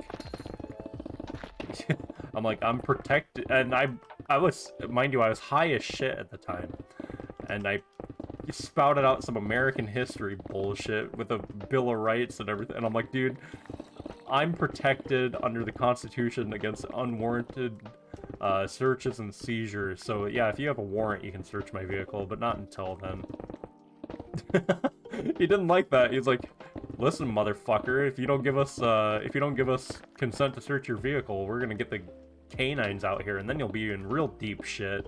I'm like, I'm protected, and I was, mind you, I was high as shit at the time, and I spouted out some American history bullshit with a Bill of Rights and everything, and I'm like, dude, I'm protected under the Constitution against unwarranted searches and seizures, so yeah, if you have a warrant, you can search my vehicle, but not until then. He didn't like that. He's like, listen, motherfucker, if you don't give us consent to search your vehicle, we're gonna get the canines out here, and then you'll be in real deep shit.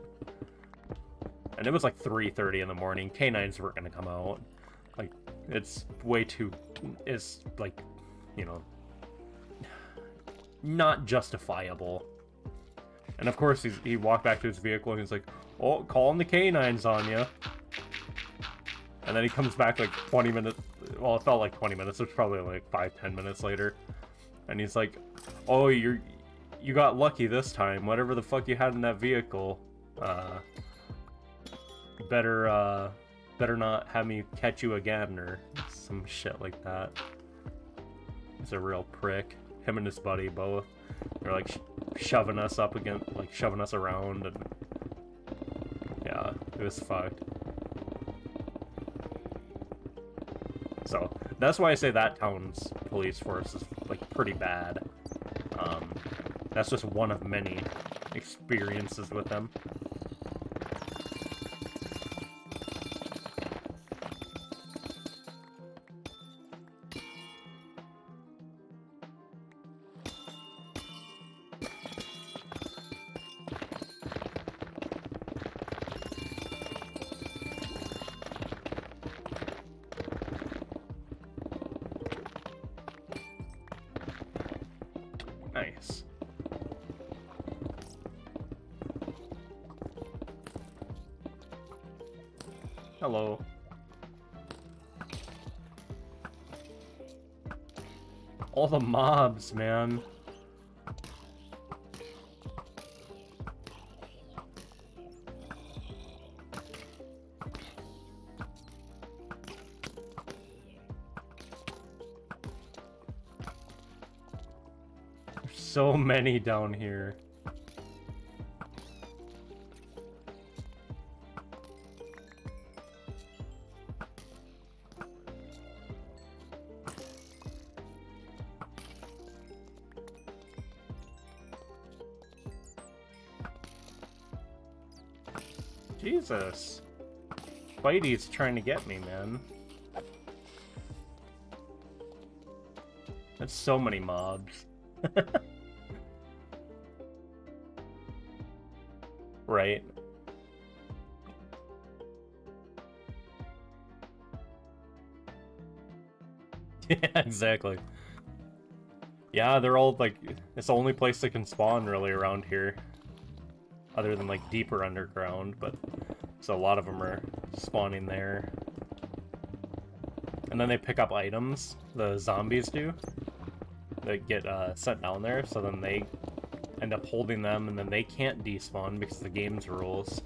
And it was like 3:30 in the morning. Canines weren't gonna come out. Like, it's way too, it's like, you know, not justifiable. And of course, he walked back to his vehicle and he's like, oh, calling the canines on you. And then he comes back like 20 minutes, well, it felt like 20 minutes, it was probably like 5-10 minutes later. And he's like, oh, you got lucky this time. Whatever the fuck you had in that vehicle, better not have me catch you again, or some shit like that. He's a real prick. Him and his buddy both. They're like shoving us up against, like shoving us around, and yeah, it was fucked. So that's why I say that town's police force is like pretty bad. That's just one of many experiences with them. Nice. Hello. All the mobs, man. There's so many down here. Jesus. Spidey's trying to get me, man. That's so many mobs. Right. Yeah, exactly. Yeah, they're all like, it's the only place they can spawn really around here. Other than like deeper underground, but so a lot of them are spawning there. And then they pick up items, the zombies do. They get sent down there, so then they end up holding them, and then they can't despawn because of the game's rules.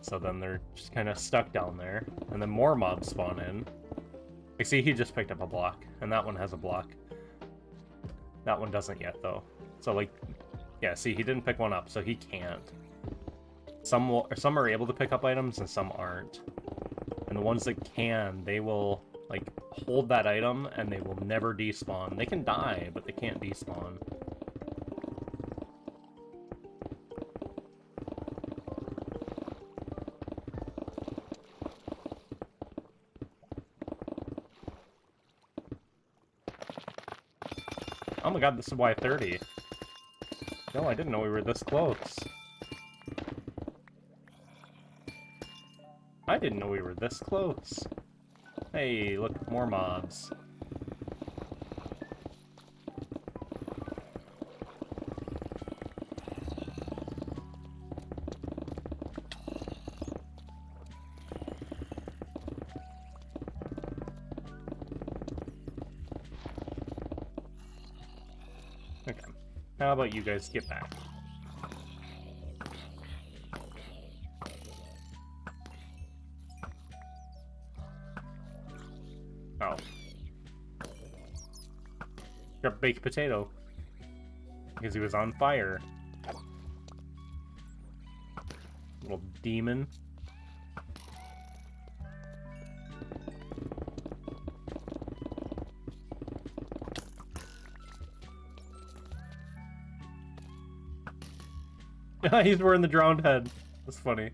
So then they're just kind of stuck down there, and then more mobs spawn in. Like, see, he just picked up a block, and that one has a block. That one doesn't yet, though. So, like, yeah, see, he didn't pick one up, so he can't. Some are able to pick up items, and some aren't. And the ones that can, they will, like, hold that item, and they will never despawn. They can die, but they can't despawn. Oh my god, this is Y30. No, I didn't know we were this close. I didn't know we were this close. Hey, look, more mobs. Okay. How about you guys get back? Oh. Got baked potato. Because he was on fire. Little demon. He's wearing the drowned head. That's funny.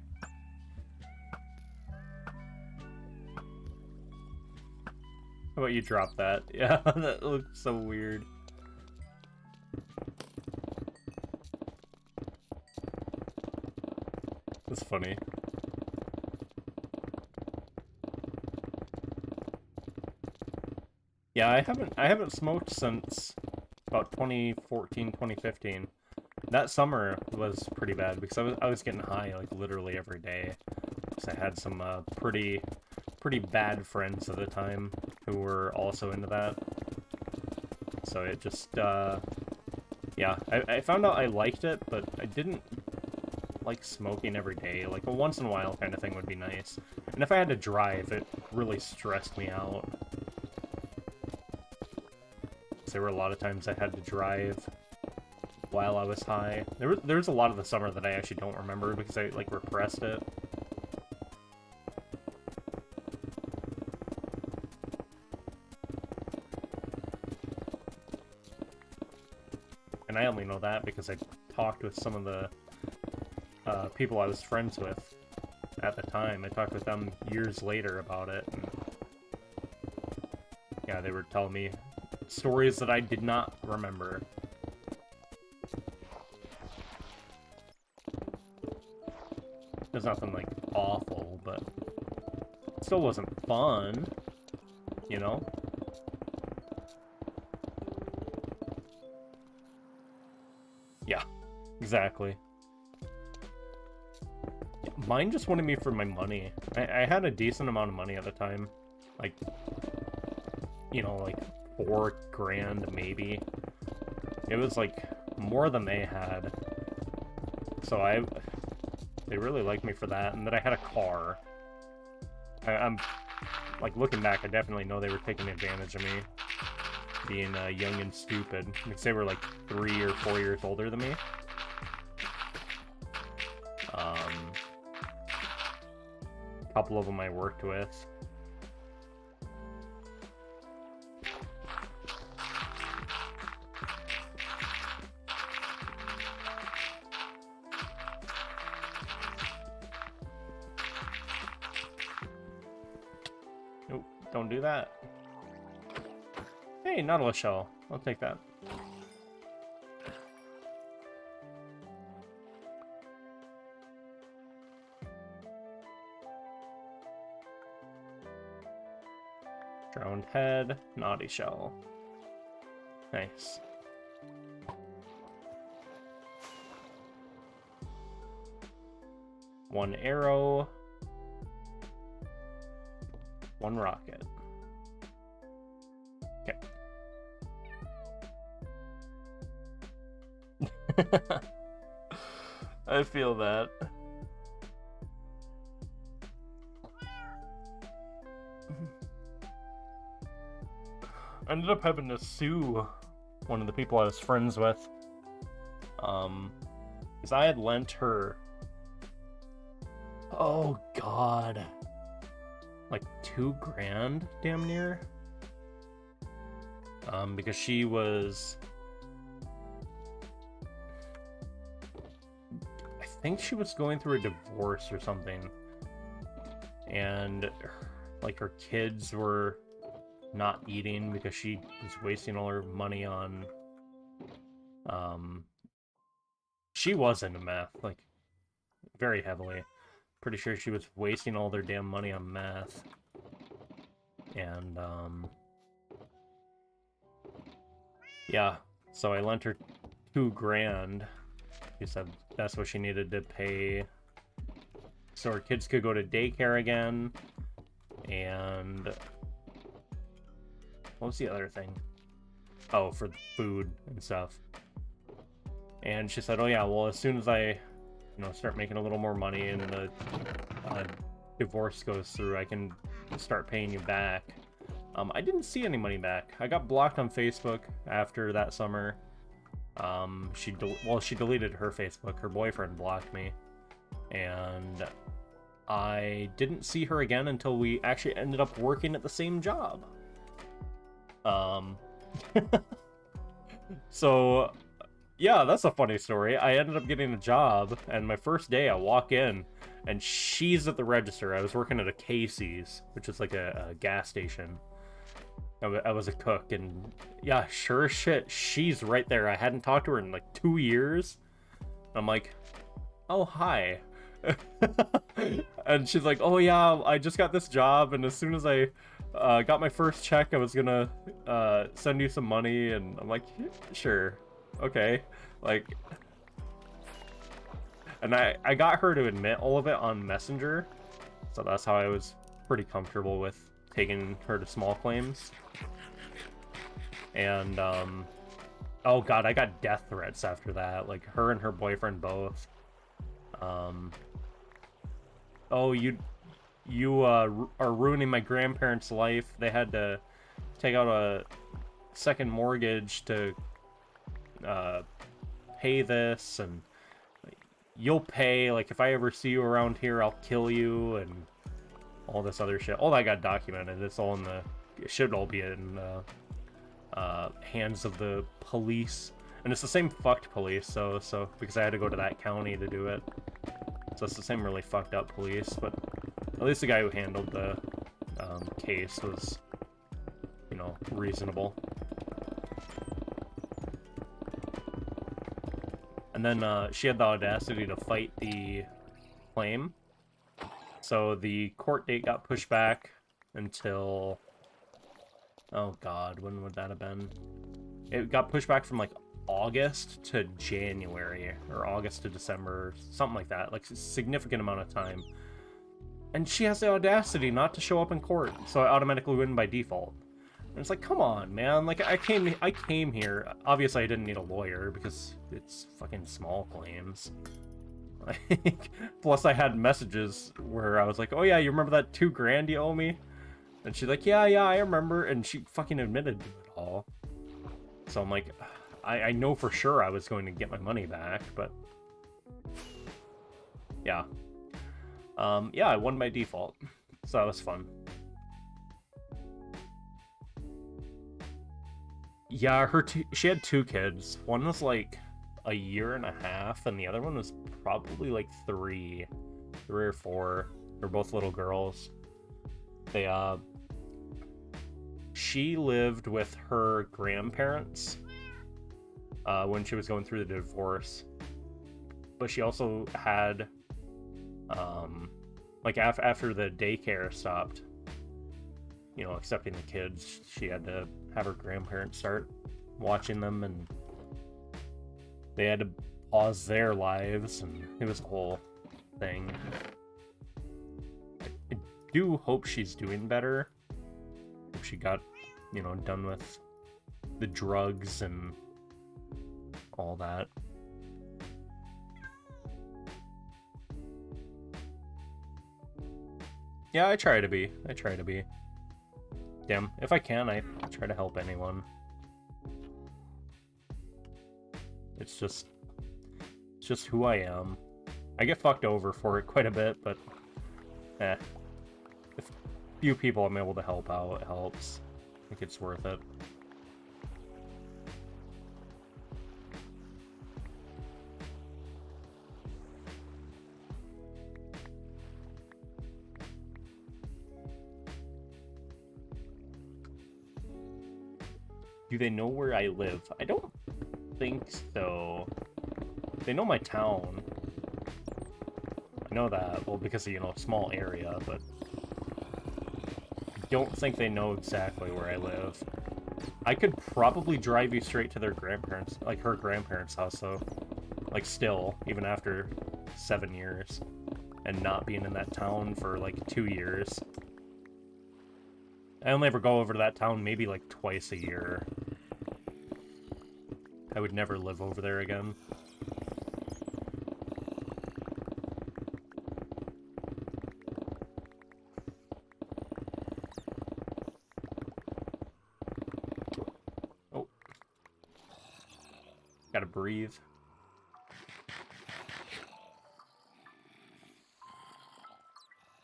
How about you drop that? Yeah, that looks so weird. That's funny. Yeah, I haven't smoked since about 2014, 2015. That summer was pretty bad because I was getting high like literally every day. Because I had some pretty bad friends at the time who were also into that. So it just yeah, I found out I liked it, but I didn't like smoking every day. Like a once in a while kind of thing would be nice. And if I had to drive, it really stressed me out. There were a lot of times I had to drive while I was high. There was a lot of the summer that I actually don't remember because I like repressed it. And I only know that because I talked with some of the people I was friends with at the time. I talked with them years later about it, and yeah, they were telling me stories that I did not remember. There's nothing like awful, but it still wasn't fun, you know? Yeah, exactly. Mine just wanted me for my money. I had a decent amount of money at the time. Like, you know, like 4 grand maybe. It was like more than they had. So they really liked me for that, and then I had a car. I'm like looking back, I definitely know they were taking advantage of me, being young and stupid, because they were like 3 or 4 years older than me. A couple of them I worked with. Nope, don't do that. Hey, Nautilus shell. I'll take that. Drowned head, naughty shell. Nice. One arrow. One rocket. Okay. I feel that. I ended up having to sue one of the people I was friends with. Because I had lent her... Oh, God. Like 2 grand, damn near. Because she was... I think she was going through a divorce or something. And, like, her kids were not eating because she was wasting all her money on Um, she was into meth, like, very heavily. Pretty sure she was wasting all their damn money on meth. And, yeah, so I lent her $2,000. She said that's what she needed to pay so her kids could go to daycare again. And what was the other thing? Oh, for food and stuff. And she said, oh yeah, well, as soon as I, start making a little more money and the divorce goes through, I can start paying you back. I didn't see any money back. I got blocked on Facebook after that summer. She deleted her Facebook. Her boyfriend blocked me. And I didn't see her again until we actually ended up working at the same job. So, yeah, that's a funny story. I ended up getting a job, and my first day I walk in, and she's at the register. I was working at a Casey's, which is like a gas station. I was a cook, and yeah, sure as shit, she's right there. I hadn't talked to her in like 2 years. I'm like, oh, hi. And she's like, oh yeah, I just got this job, and as soon as I got my first check, I was gonna send you some money. And I'm like, sure, okay. Like, and I got her to admit all of it on Messenger, so that's how I was pretty comfortable with taking her to small claims. And oh god, I got death threats after that, like her and her boyfriend both. Oh, you are ruining my grandparents' life. They had to take out a second mortgage to pay this, and you'll pay, like, if I ever see you around here, I'll kill you, and all this other shit. All that got documented. It's all in the... It should all be in hands of the police. And it's the same fucked police, so because I had to go to that county to do it. So it's the same really fucked up police, but at least the guy who handled the case was, reasonable. And then she had the audacity to fight the claim. So the court date got pushed back until... Oh god, when would that have been? It got pushed back from like August to January, or August to December, something like that. Like a significant amount of time. And she has the audacity not to show up in court, so I automatically win by default. And it's like, come on, man. Like, I came here. Obviously, I didn't need a lawyer because it's fucking small claims. Like, plus I had messages where I was like, oh yeah, you remember that $2,000 you owe me? And she's like, yeah, I remember. And she fucking admitted to it all. So I'm like, I know for sure I was going to get my money back, but yeah. Yeah, I won by default. So that was fun. Yeah, she had 2 kids. One was like a year and a half, and the other one was probably like 3 or 4. They're both little girls. She lived with her grandparents when she was going through the divorce, but she also had like after the daycare stopped accepting the kids, she had to have her grandparents start watching them, and they had to pause their lives, and it was a whole thing. I do hope she's doing better. If she got, done with the drugs and all that. Yeah, I try to be. Damn, if I can, I try to help anyone. It's just who I am. I get fucked over for it quite a bit, but if few people I'm able to help out, it helps. I think it's worth it. Do they know where I live? I don't think so. They know my town. I know that, well, because of, you know, a small area, but I don't think they know exactly where I live. I could probably drive you straight to their grandparents, like her grandparents' house, though. Like, still, even after 7 years, and not being in that town for, like, 2 years. I only ever go over to that town maybe, like, twice a year. I would never live over there again. Oh. Gotta breathe.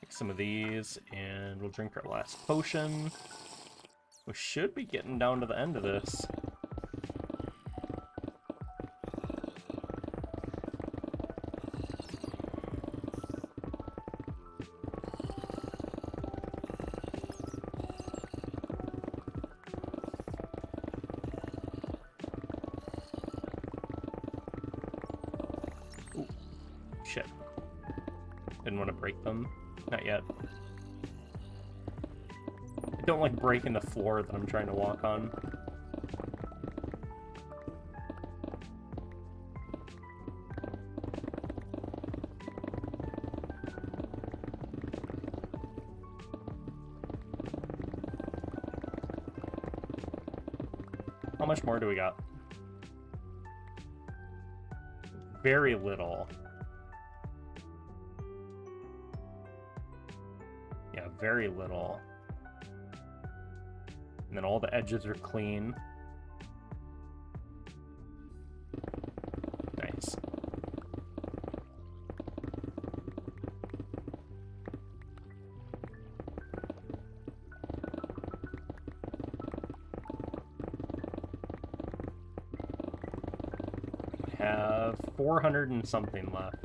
Take some of these, and we'll drink our last potion. We should be getting down to the end of this. Ooh, shit. Didn't want to break them. Not yet. I don't like breaking the floor that I'm trying to walk on. How much more do we got? Very little. Yeah, very little. And then all the edges are clean. Nice. I have 400 and something left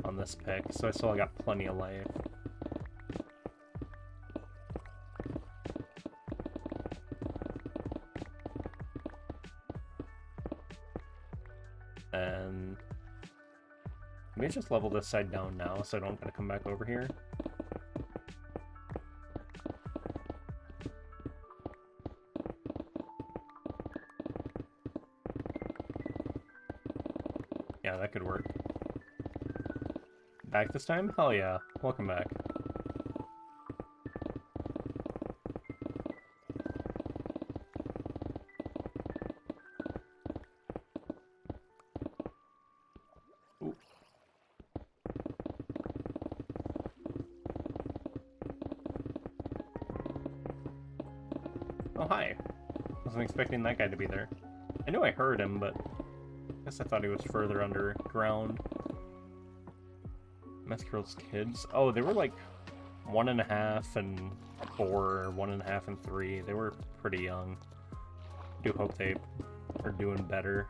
on this pick, so I still got plenty of life. And maybe just level this side down now so I don't gotta come back over here. Yeah, that could work. Back this time? Hell yeah. Welcome back. Ooh. Oh, hi. Wasn't expecting that guy to be there. I knew I heard him, but I guess I thought he was further underground. Meth Girl's kids. Oh, they were like 1.5 and 4, 1.5 and 3. They were pretty young. I do hope they are doing better.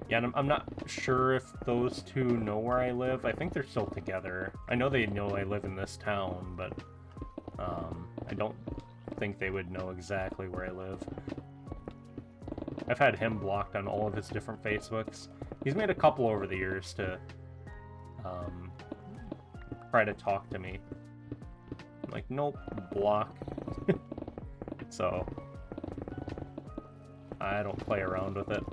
Yeah, and I'm not sure if those two know where I live. I think they're still together. I know they know I live in this town, but I don't think they would know exactly where I live. I've had him blocked on all of his different Facebooks. He's made a couple over the years to try to talk to me. I'm like, nope, block. So I don't play around with it.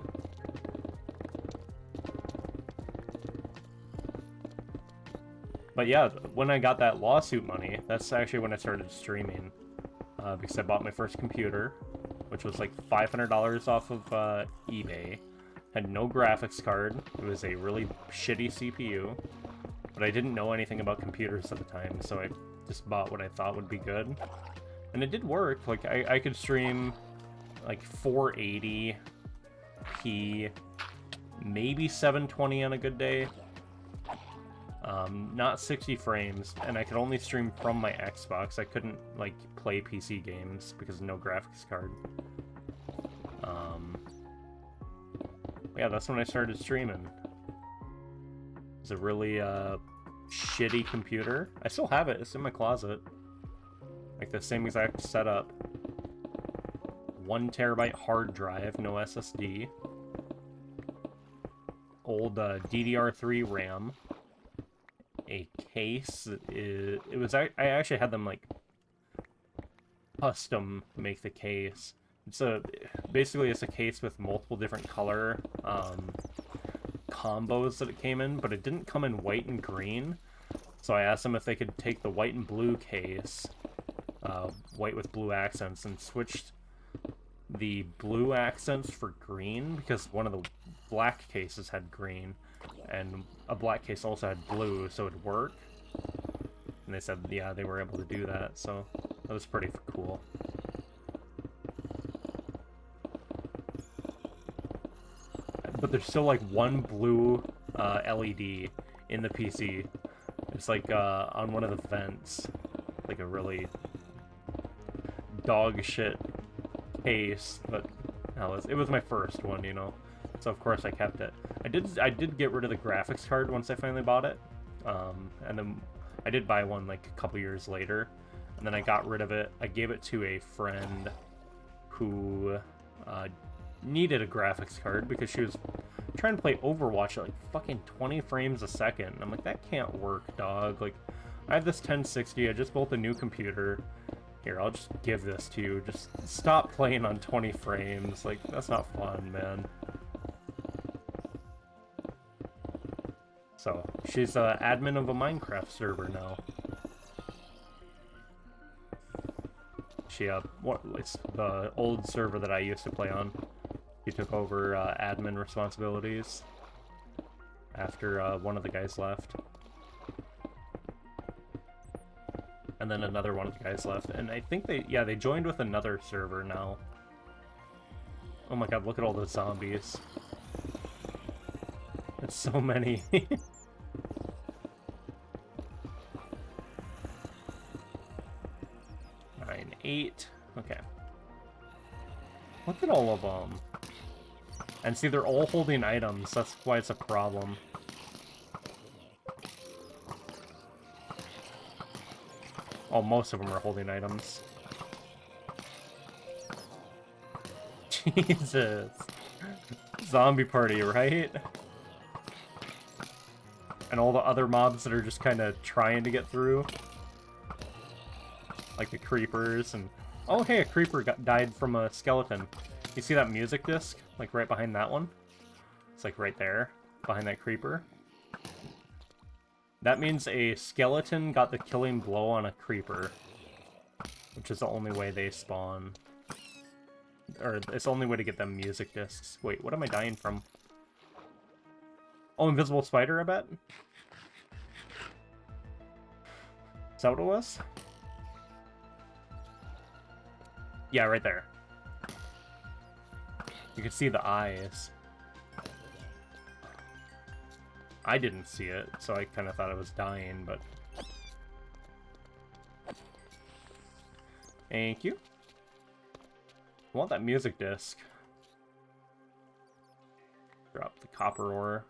But yeah, when I got that lawsuit money, that's actually when I started streaming. Because I bought my first computer, which was like $500 off of eBay. Had no graphics card. It was a really shitty CPU. But I didn't know anything about computers at the time, so I just bought what I thought would be good. And it did work. Like, I could stream like 480p, maybe 720 on a good day. Not 60 frames, and I could only stream from my Xbox. I couldn't, like, play PC games because no graphics card. Yeah, that's when I started streaming. It's a really, shitty computer. I still have it. It's in my closet. Like, the same exact setup. 1 terabyte hard drive, no SSD. Old DDR3 RAM. A case. I actually had them like custom make the case. Basically it's a case with multiple different color combos that it came in, but it didn't come in white and green. So I asked them if they could take the white and blue case, white with blue accents, and switched the blue accents for green, because one of the black cases had green, and a black case also had blue, so it'd work. And they said, yeah, they were able to do that, so that was pretty cool. But there's still like one blue LED in the PC. It's like on one of the vents, like a really dog shit case, but hell, it was my first one, you know. So of course I kept it. I did get rid of the graphics card once I finally bought it, and then I did buy one like a couple years later, and then I got rid of it. I gave it to a friend who needed a graphics card because she was trying to play Overwatch at like fucking 20 frames a second. I'm like, that can't work, dog. Like, I have this 1060, I just built a new computer. Here, I'll just give this to you. Just stop playing on 20 frames. Like, that's not fun, man. So, she's admin of a Minecraft server now. It's the old server that I used to play on. He took over admin responsibilities after one of the guys left. And then another one of the guys left. And I think they joined with another server now. Oh my god, look at all those zombies. It's so many. 9, 8. Okay. Look at all of them. And see, they're all holding items. That's why it's a problem. Oh, most of them are holding items. Jesus. Zombie party, right? And all the other mobs that are just kind of trying to get through. Like the creepers and... Oh, hey, a creeper died from a skeleton. You see that music disc? Like right behind that one? It's like right there, behind that creeper. That means a skeleton got the killing blow on a creeper. Which is the only way they spawn. Or it's the only way to get them music discs. Wait, what am I dying from? Oh, invisible spider, I bet? Is that what it was? Yeah, right there. You can see the eyes. I didn't see it, so I kind of thought I was dying, but... Thank you. I want that music disc. Drop the copper ore.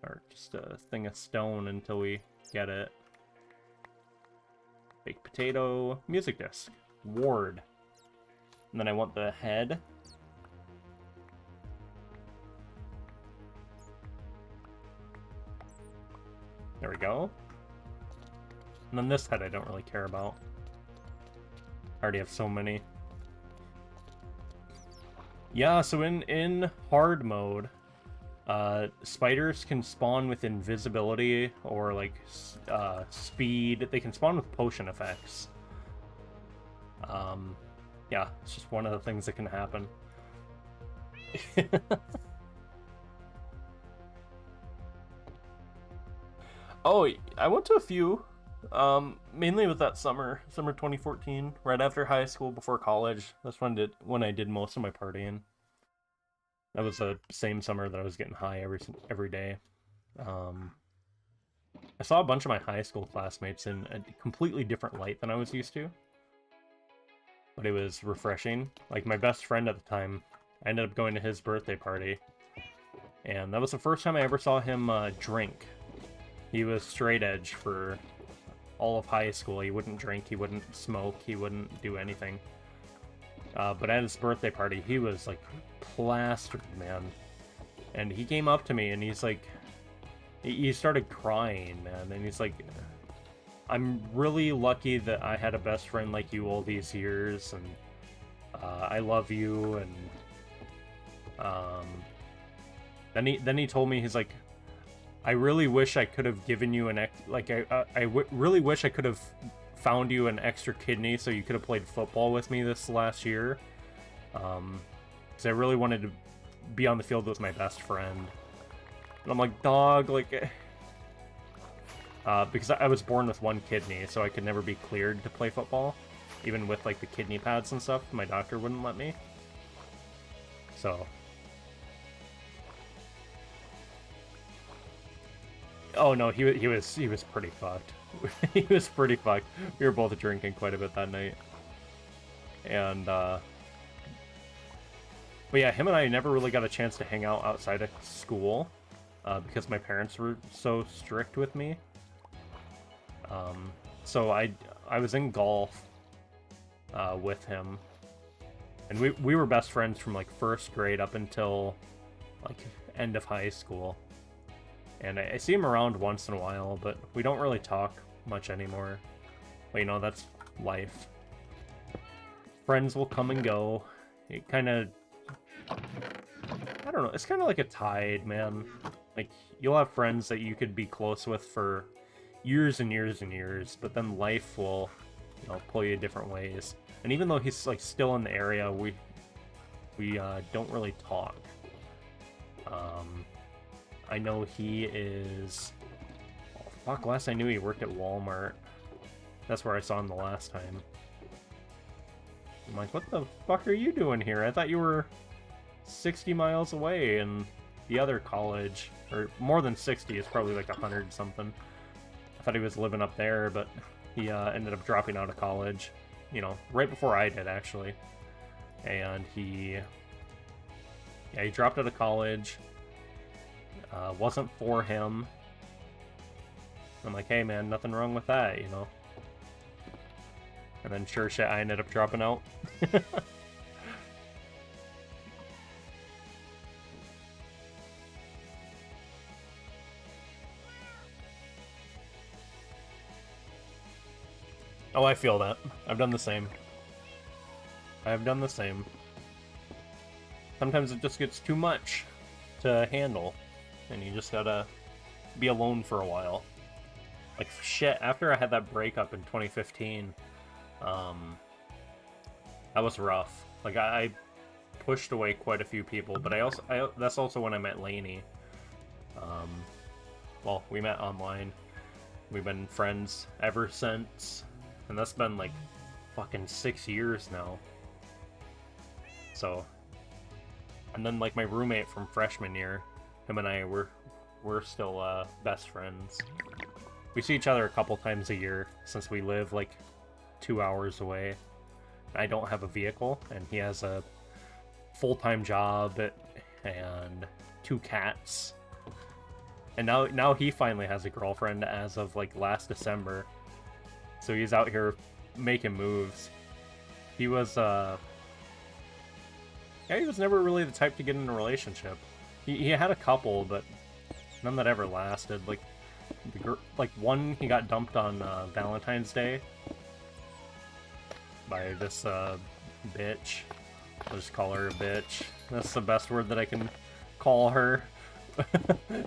Or just a thing of stone until we get it. Baked potato. Music disc. Ward. And then I want the head. There we go. And then this head I don't really care about. I already have so many. Yeah, so in hard mode, spiders can spawn with invisibility or like speed. They can spawn with potion effects. Yeah, it's just one of the things that can happen. Oh, I went to a few. Mainly with that summer 2014, right after high school, before college. That's when I did most of my partying. That was the same summer that I was getting high every day. I saw a bunch of my high school classmates in a completely different light than I was used to. But it was refreshing. Like, my best friend at the time, I ended up going to his birthday party. And that was the first time I ever saw him drink. He was straight edge for all of high school. He wouldn't drink, he wouldn't smoke, he wouldn't do anything. But at his birthday party, he was like plastered, man. And he came up to me and he's like, he started crying, man. And he's like, I'm really lucky that I had a best friend like you all these years, and I love you. And then he told me, he's like, I really wish I could have given you really wish I could have found you an extra kidney so you could have played football with me this last year. Because I really wanted to be on the field with my best friend. And I'm like, dog, like, because I was born with one kidney, so I could never be cleared to play football. Even with, like, the kidney pads and stuff, my doctor wouldn't let me. So. Oh no, he was pretty fucked. He was pretty fucked. We were both drinking quite a bit that night. And, but yeah, him and I never really got a chance to hang out outside of school, because my parents were so strict with me. So I was in golf, with him, and we were best friends from, like, first grade up until, like, end of high school. And I see him around once in a while, but we don't really talk much anymore. But, you know, that's life. Friends will come and go. It kind of... I don't know, it's kind of like a tide, man. Like, you'll have friends that you could be close with for years and years and years, but then life will, you know, pull you different ways. And even though he's, like, still in the area, we don't really talk. I know he is... Oh, fuck, last I knew he worked at Walmart. That's where I saw him the last time. I'm like, what the fuck are you doing here? I thought you were 60 miles away in the other college. Or more than 60, it's probably like 100 something. I thought he was living up there, but he ended up dropping out of college. You know, right before I did, actually. And he dropped out of college. Wasn't for him. I'm like, hey man, nothing wrong with that, you know? And then sure shit, I ended up dropping out. Oh, I feel that. I've done the same. I've done the same. Sometimes it just gets too much to handle, and you just gotta be alone for a while. Like, shit, after I had that breakup in 2015, that was rough. Like, I pushed away quite a few people, but that's also when I met Lainey. Well, we met online. We've been friends ever since, and that's been, like, fucking 6 years now. So, and then, like, my roommate from freshman year, him and I, we're still, best friends. We see each other a couple times a year, since we live, like, 2 hours away. I don't have a vehicle, and he has a full-time job, and 2 cats. And now he finally has a girlfriend as of, like, last December. So he's out here making moves. He was, yeah, he was never really the type to get in a relationship. He had a couple, but none that ever lasted. Like one, he got dumped on Valentine's Day by this bitch. I'll just call her a bitch. That's the best word that I can call her.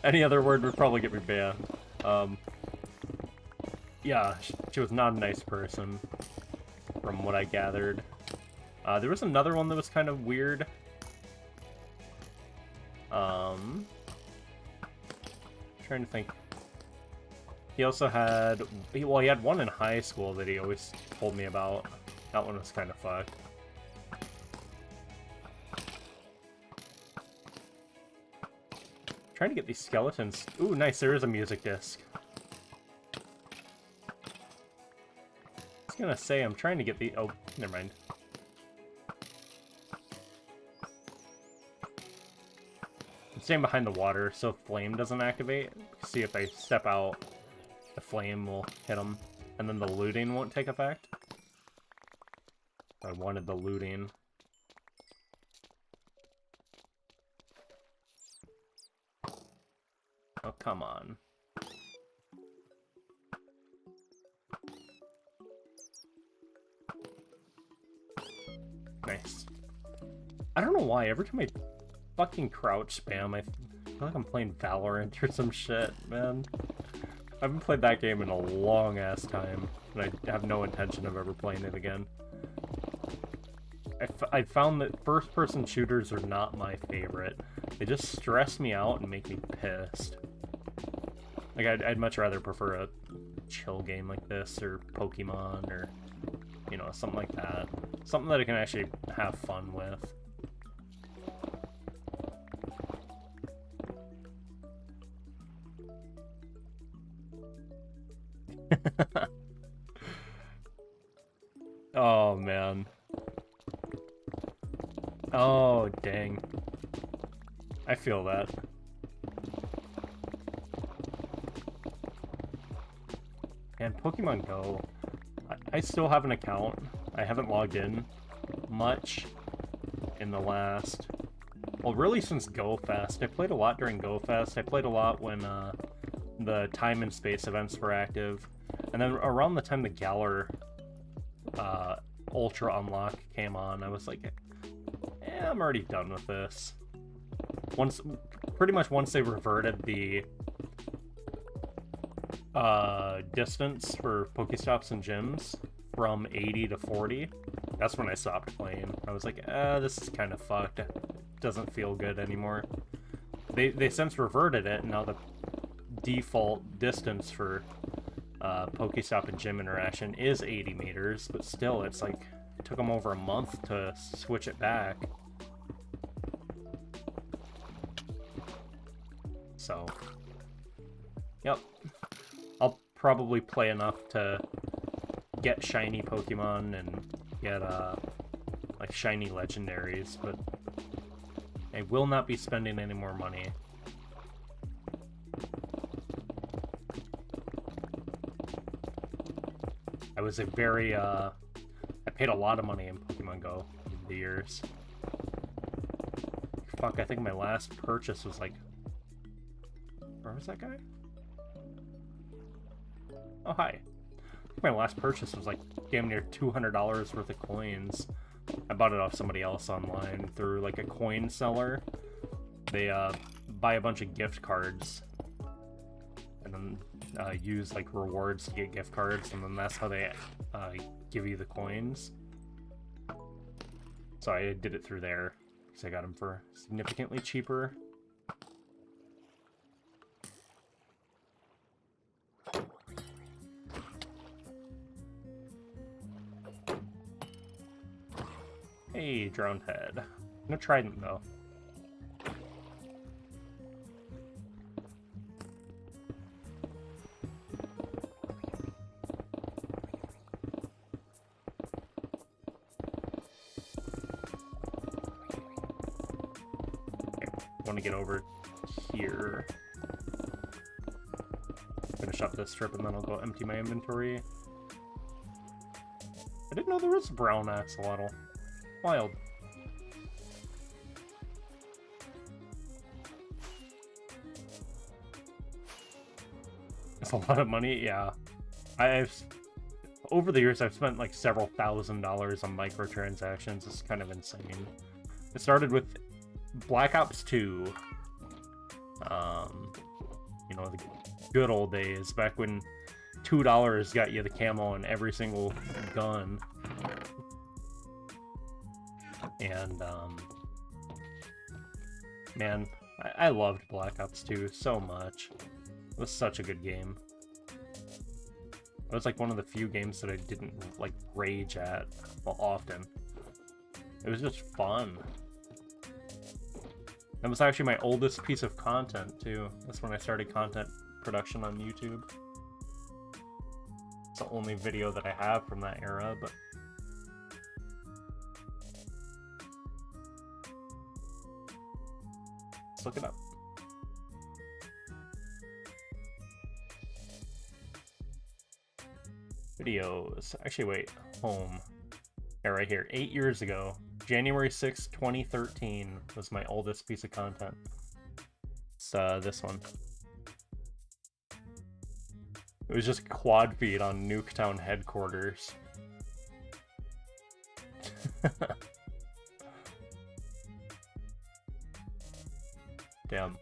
Any other word would probably get me banned. Yeah, she was not a nice person, from what I gathered. There was another one that was kind of weird. Trying to think. He also had, well, he had one in high school that he always told me about. That one was kind of fucked. Trying to get these skeletons. Ooh, nice, there is a music disc. I was gonna say, I'm trying to get the, oh, never mind. I'm staying behind the water so flame doesn't activate. See if I step out, the flame will hit them, and then the looting won't take effect. I wanted the looting. Oh, come on. Nice. I don't know why, every time I fucking crouch spam, I feel like I'm playing Valorant or some shit, man. I haven't played that game in a long-ass time, and I have no intention of ever playing it again. I found that first-person shooters are not my favorite. They just stress me out and make me pissed. Like, I'd much rather prefer a chill game like this, or Pokemon, or, you know, something like that. Something that I can actually have fun with. Oh, man. Oh, dang. I feel that. And Pokemon Go, I still have an account. I haven't logged in much in the last... Well, really since GoFest. I played a lot during GoFest. I played a lot when the time and space events were active. And then around the time the Galar Ultra Unlock came on, I was like, I'm already done with this. Pretty much once they reverted the distance for Pokestops and gyms from 80 to 40, that's when I stopped playing. I was like, this is kind of fucked. It doesn't feel good anymore. They since reverted it, and now the default distance for Pokestop and gym interaction is 80 meters, but still, it's like, it took them over a month to switch it back. So, yep. I'll probably play enough to get shiny Pokemon and get, like, shiny legendaries, but I will not be spending any more money. I was a very, I paid a lot of money in Pokemon Go over the years. Fuck, I think my last purchase was like... Where was that guy? Oh, hi. My last purchase was like damn near $200 worth of coins. I bought it off somebody else online through like a coin seller. They buy a bunch of gift cards and then use like rewards to get gift cards, and then that's how they give you the coins. So I did it through there because I got them for significantly cheaper. Hey, Drowned Head. No trident, though. Okay, want to get over here. Finish up this trip, and then I'll go empty my inventory. I didn't know there was a brown axolotl. Wild. That's a lot of money, yeah. Over the years, I've spent like several $1,000s on microtransactions. It's kind of insane. It started with Black Ops 2. You know, the good old days, back when $2 got you the camo on every single gun. And, man, I loved Black Ops 2 so much. It was such a good game. It was like one of the few games that I didn't, like, rage at often. It was just fun. That was actually my oldest piece of content, too. That's when I started content production on YouTube. It's the only video that I have from that era, but... Let's look it up. Videos. Actually, wait. Home. Yeah, right here. 8 years ago. January 6th, 2013 was my oldest piece of content. It's this one. It was just quad feed on Nuketown headquarters. Damn.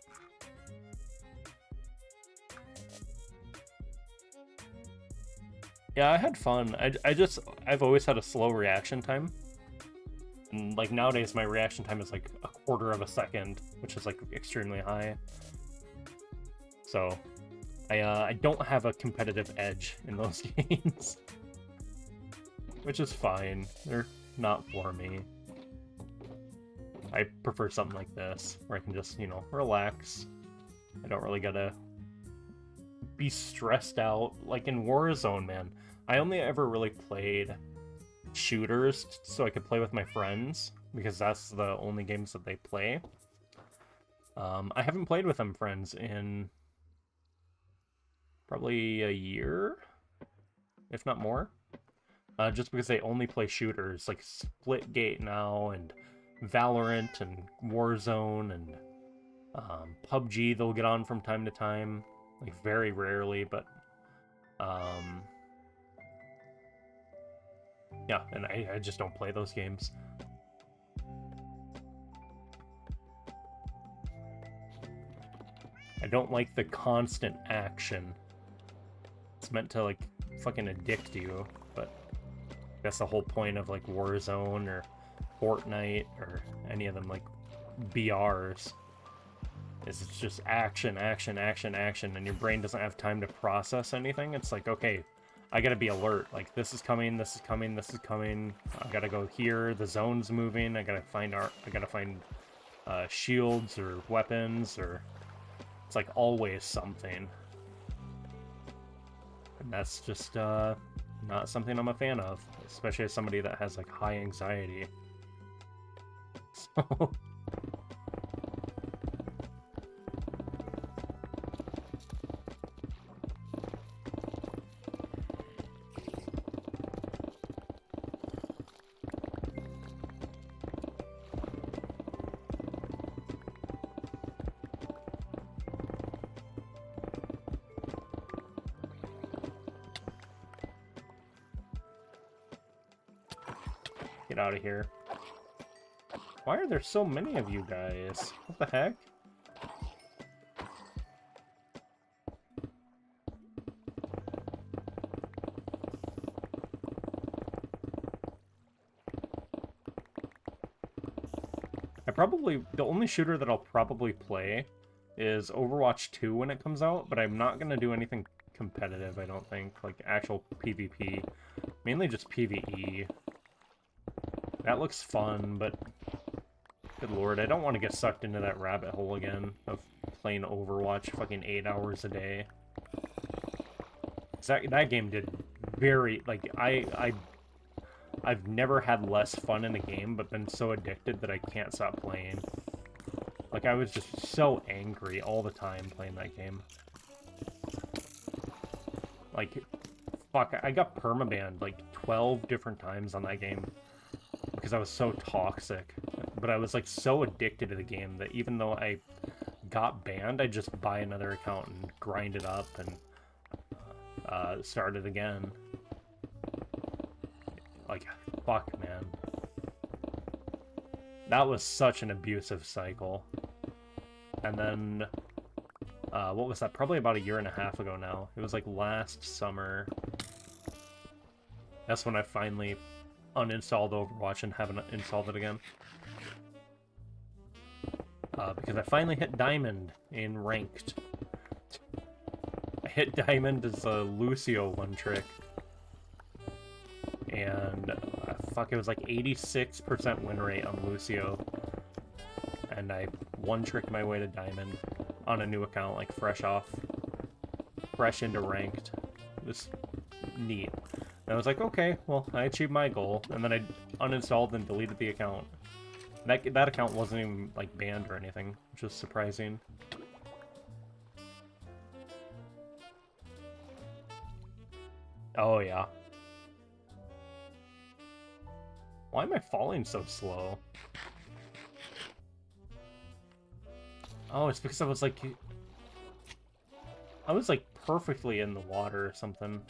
Yeah, I had fun. I've always had a slow reaction time. And like nowadays my reaction time is like a quarter of a second, which is like extremely high. So I don't have a competitive edge in those games. Which is fine. They're not for me. I prefer something like this, where I can just, you know, relax. I don't really gotta be stressed out. Like in Warzone, man, I only ever really played shooters so I could play with my friends, because that's the only games that they play. I haven't played with them friends in probably a year, if not more. Just because they only play shooters, like Splitgate now, and Valorant, and Warzone, and PUBG they'll get on from time to time. Like, very rarely, but... yeah, and I just don't play those games. I don't like the constant action. It's meant to, like, fucking addict you, but that's the whole point of, like, Warzone or Fortnite or any of them, like, BRs. Is it's just action, action, action, action, and your brain doesn't have time to process anything. It's like, okay, I gotta be alert. Like, this is coming, this is coming, this is coming. I gotta go here, the zone's moving, I gotta find shields or weapons, or... It's like always something. And that's just, not something I'm a fan of. Especially as somebody that has, like, high anxiety. So... Get out of here. Why are there so many of you guys? What the heck? The only shooter that I'll probably play is Overwatch 2 when it comes out, but I'm not gonna do anything competitive, I don't think. Like, actual PvP. Mainly just PvE. That looks fun, but good lord, I don't want to get sucked into that rabbit hole again of playing Overwatch fucking 8 hours a day. That game did very, like, I've never had less fun in a game, but been so addicted that I can't stop playing. Like, I was just so angry all the time playing that game. Like, fuck, I got permabanned like 12 different times on that game. Because I was so toxic. But I was like so addicted to the game that even though I got banned, I'd just buy another account and grind it up and start it again. Like, fuck, man. That was such an abusive cycle. And then, what was that? Probably about 1.5 years ago now. It was like last summer. That's when I finally uninstalled Overwatch and haven't installed it again. Because I finally hit Diamond in Ranked. I hit Diamond as a Lucio one-trick. And, fuck, it was like 86% win rate on Lucio. And I one-tricked my way to Diamond on a new account, like fresh into Ranked. It was neat. And I was like, okay, well, I achieved my goal. And then I uninstalled and deleted the account. That account wasn't even, like, banned or anything, which was surprising. Oh, yeah. Why am I falling so slow? Oh, it's because I was, like, perfectly in the water or something.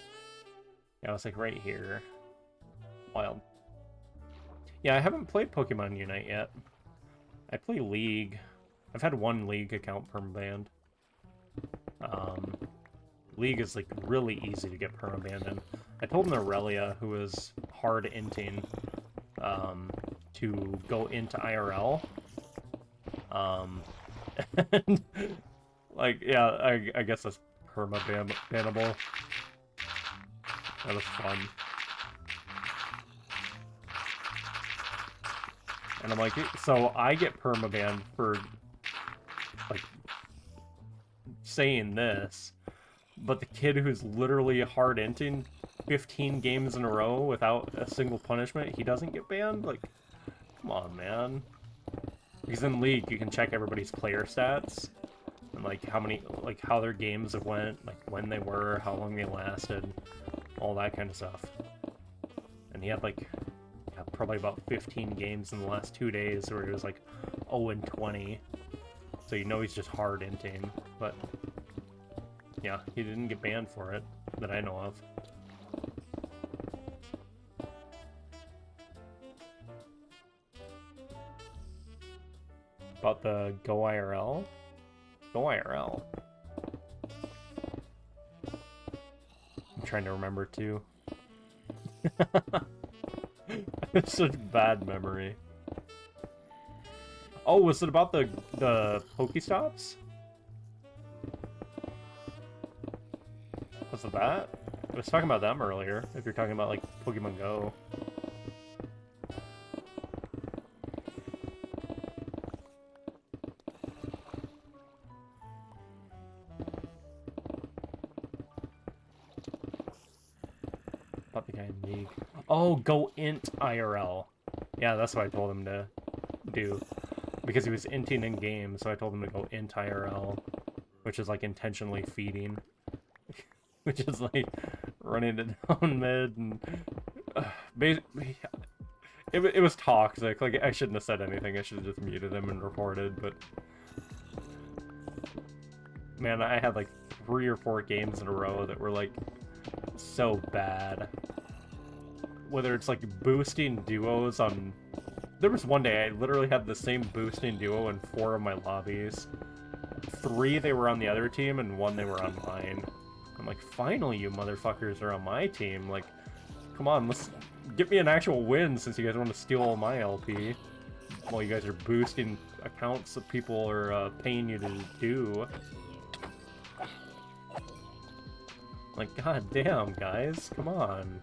Yeah, I was like right here. Wild. Yeah, I haven't played Pokemon Unite yet. I play League. I've had one League account permabanned. League is like really easy to get permabanned in. I told Norelia, who is hard inting, to go into IRL. And, like, yeah, I guess that's perma-bannable. That was fun. And I'm like, so I get perma-banned for, like, saying this, but the kid who's literally hard inting 15 games in a row without a single punishment, he doesn't get banned? Like, come on, man. Because in League, you can check everybody's player stats, and, like, how many, like, how their games have went, like, when they were, how long they lasted, all that kind of stuff. And he had, like, yeah, probably about 15 games in the last 2 days where he was, like, 0-20. So you know he's just hard inting, but yeah, he didn't get banned for it, that I know of. About the Go IRL? Go IRL. I'm trying to remember too. It's such bad memory. Oh, was it about the Pokestops? Was it that? I was talking about them earlier, if you're talking about, like, Pokemon Go. About the guy in League. Oh, Go Int IRL. Yeah, that's what I told him to do. Because he was inting in game, so I told him to go Int IRL. Which is, like, intentionally feeding. Which is, like, running it down mid, and... basically, it was toxic. Like, I shouldn't have said anything. I should have just muted him and reported, but... Man, I had, like, 3 or 4 games in a row that were, like, so bad. Whether it's, like, boosting duos on... There was one day I literally had the same boosting duo in 4 of my lobbies. 3 they were on the other team, and 1 they were on mine. I'm like, finally you motherfuckers are on my team. Like, come on, let's get me an actual win since you guys want to steal all my LP. While you guys are boosting accounts that people are paying you to do. Like, god damn, guys, come on.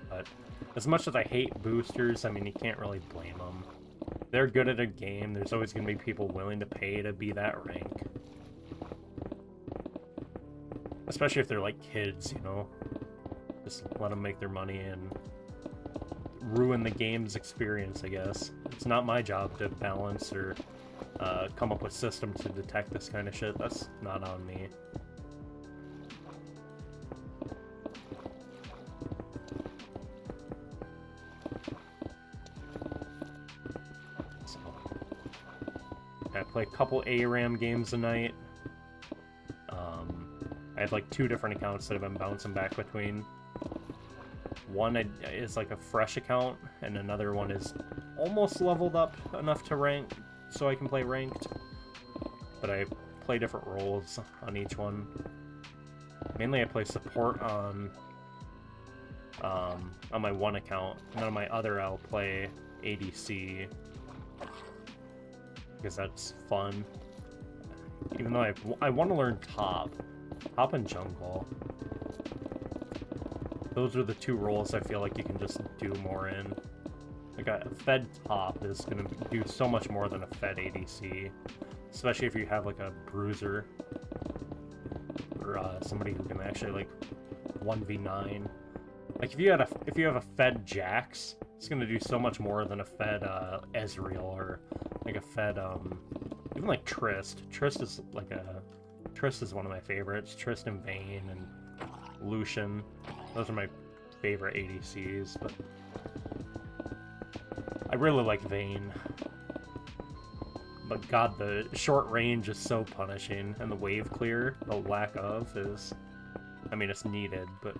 But as much as I hate boosters, I mean, you can't really blame them. They're good at a game, there's always going to be people willing to pay to be that rank. Especially if they're like kids, you know? Just let them make their money and ruin the game's experience, I guess. It's not my job to balance or come up with systems to detect this kind of shit. That's not on me. I play a couple ARAM games a night. I have like 2 different accounts that I've been bouncing back between. One is like a fresh account, and another one is almost leveled up enough to rank, so I can play ranked. But I play different roles on each one. Mainly I play support on my one account, and then on my other I'll play ADC. Because that's fun. Even though I want to learn top and jungle. Those are the 2 roles I feel like you can just do more in. Like a fed top is going to do so much more than a fed ADC. Especially if you have like a bruiser. Or somebody who can actually like 1v9. Like if you have a fed Jax, it's going to do so much more than a fed Ezreal or like a fed even like Trist. Trist is one of my favorites. Trist and Vayne and Lucian. Those are my favorite ADCs, but I really like Vayne. But god, the short range is so punishing, and the wave clear, the lack of, is... I mean, it's needed, but...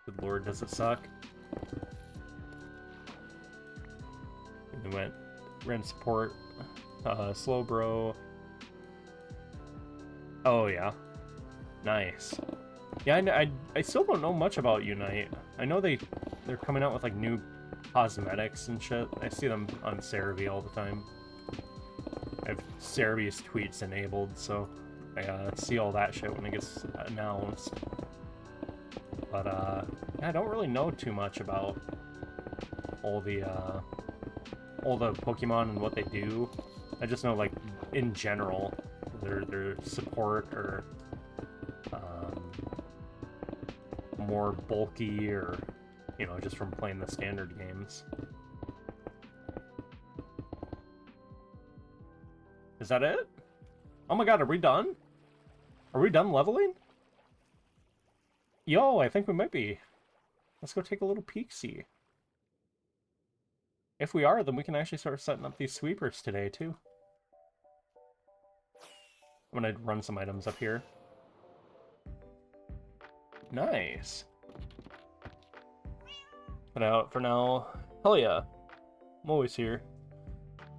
Good lord, does it suck? And we ran support, Slowbro. Oh yeah, nice. Yeah, I still don't know much about Unite. I know they're coming out with like new cosmetics and shit. I see them on Cerebi all the time. I have Cerebi's tweets enabled, so I see all that shit when it gets announced. But I don't really know too much about all the Pokemon and what they do. I just know, like, in general, their support or more bulky, or, you know, just from playing the standard games. Is that it? Oh my god, are we done? Are we done leveling? Yo, I think we might be. Let's go take a little peek-see. If we are, then we can actually start setting up these sweepers today, too. I'm gonna run some items up here. Nice. But out for now. Hell yeah. I'm always here.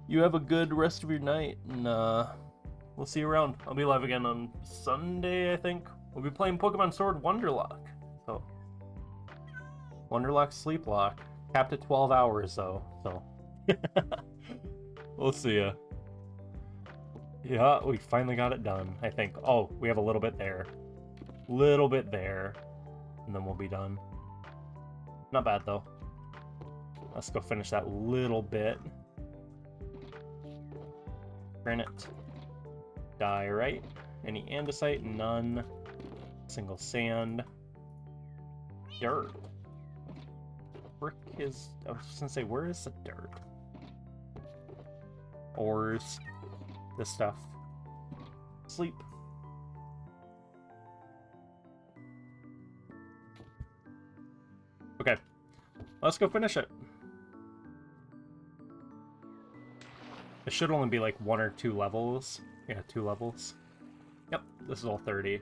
You have a good rest of your night, and we'll see you around. I'll be live again on Sunday, I think. We'll be playing Pokemon Sword Wonderlock. So, Wonderlock Sleeplock. Capped at 12 hours, though, so. We'll see ya. Yeah, we finally got it done, I think. Oh, we have a little bit there. Little bit there. And then we'll be done. Not bad, though. Let's go finish that little bit. Granite. Diorite. Any andesite? None. Single sand. Dirt. Brick is... I was just gonna say, where is the dirt? Ores. This stuff. Sleep. Okay. Let's go finish it. It should only be like 1 or 2 levels. Yeah, 2 levels. Yep, this is all 30.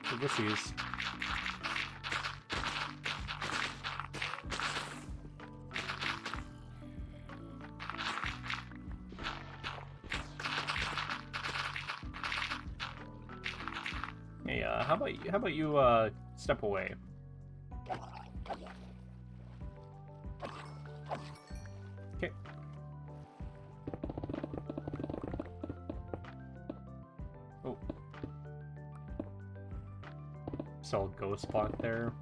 So this is... Hey, how about you step away? Okay. Oh. Saw a ghost block there.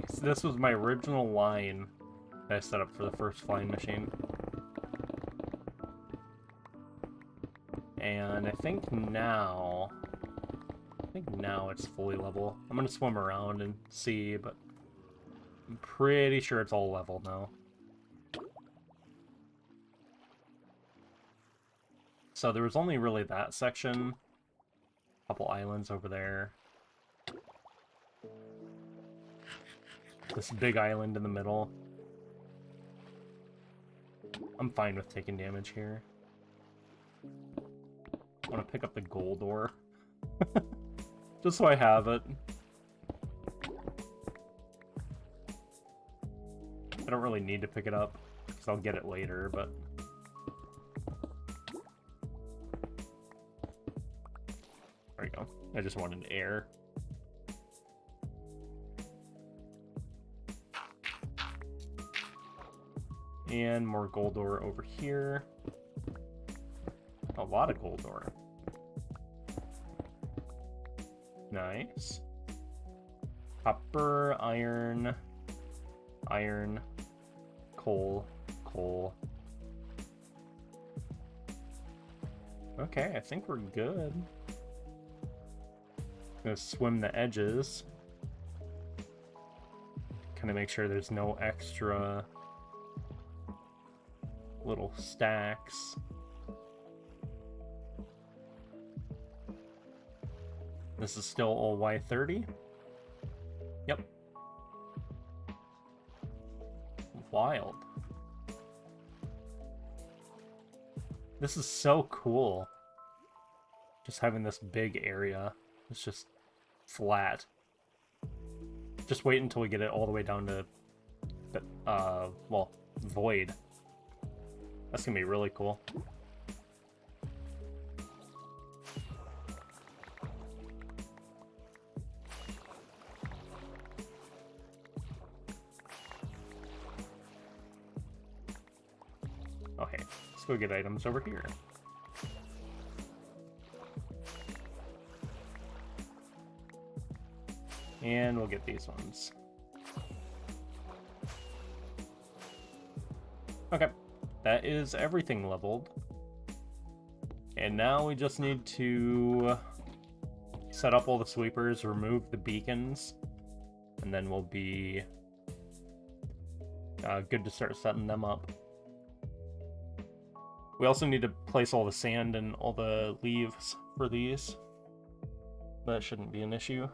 So this was my original line that I set up for the first flying machine. And I think now it's fully level. I'm gonna swim around and see, but I'm pretty sure it's all level now. So there was only really that section. A couple islands over there. This big island in the middle. I'm fine with taking damage here. I want to pick up the gold ore. Just so I have it. I don't really need to pick it up, because I'll get it later, but... There we go. I just wanted air. And more gold ore over here. A lot of gold ore. Nice. Copper, iron, iron, coal, coal. Okay, I think we're good. Gonna swim the edges. Kind of make sure there's no extra little stacks. This is still all Y30. Yep. wild. This is so cool. Just having this big area. It's just flat. Just wait until we get it all the way down to, well, void. That's gonna be really cool. Okay, let's go get items over here. And we'll get these ones. Okay, that is everything leveled. And now we just need to set up all the sweepers, remove the beacons, and then we'll be good to start setting them up. We also need to place all the sand and all the leaves for these. That shouldn't be an issue.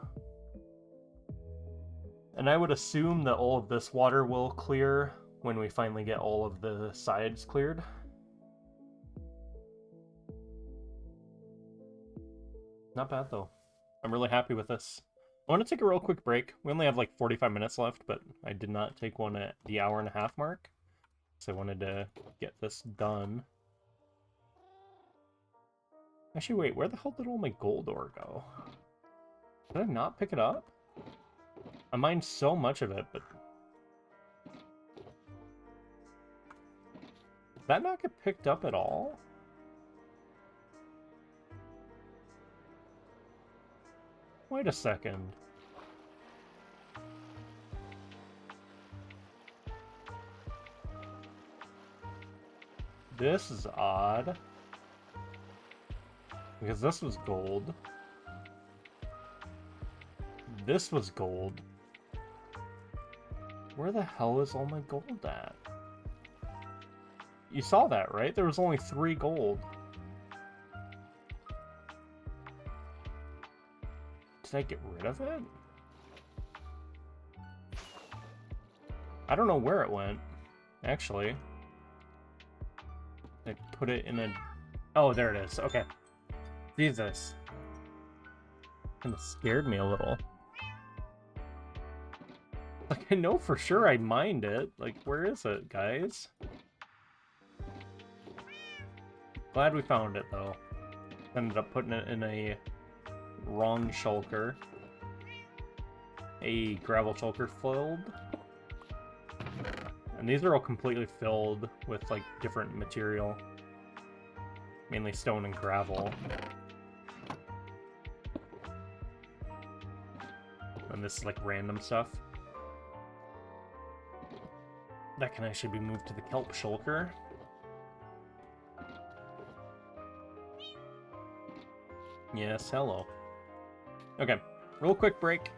And I would assume that all of this water will clear when we finally get all of the sides cleared. Not bad, though. I'm really happy with this. I want to take a real quick break. We only have like 45 minutes left, but I did not take one at the hour-and-a-half mark. So I wanted to get this done. Actually, wait, where the hell did all my gold ore go? Did I not pick it up? I mined so much of it, but... Did that not get picked up at all? Wait a second. This is odd. Because this was gold. This was gold. Where the hell is all my gold at? You saw that, right? There was only 3 gold. Did I get rid of it? I don't know where it went, actually. I put it in a... Oh, there it is. Okay. Jesus. Kind of scared me a little. Like, I know for sure I mined it. Like, where is it, guys? Glad we found it, though. Ended up putting it in a wrong shulker. A gravel shulker filled. And these are all completely filled with, like, different material. Mainly stone and gravel. And this, like, random stuff. That can actually be moved to the kelp shulker. Yes, hello. Okay, real quick break,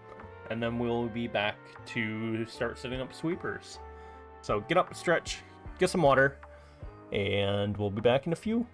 and then we'll be back to start setting up sweepers. So get up, stretch, get some water, and we'll be back in a few.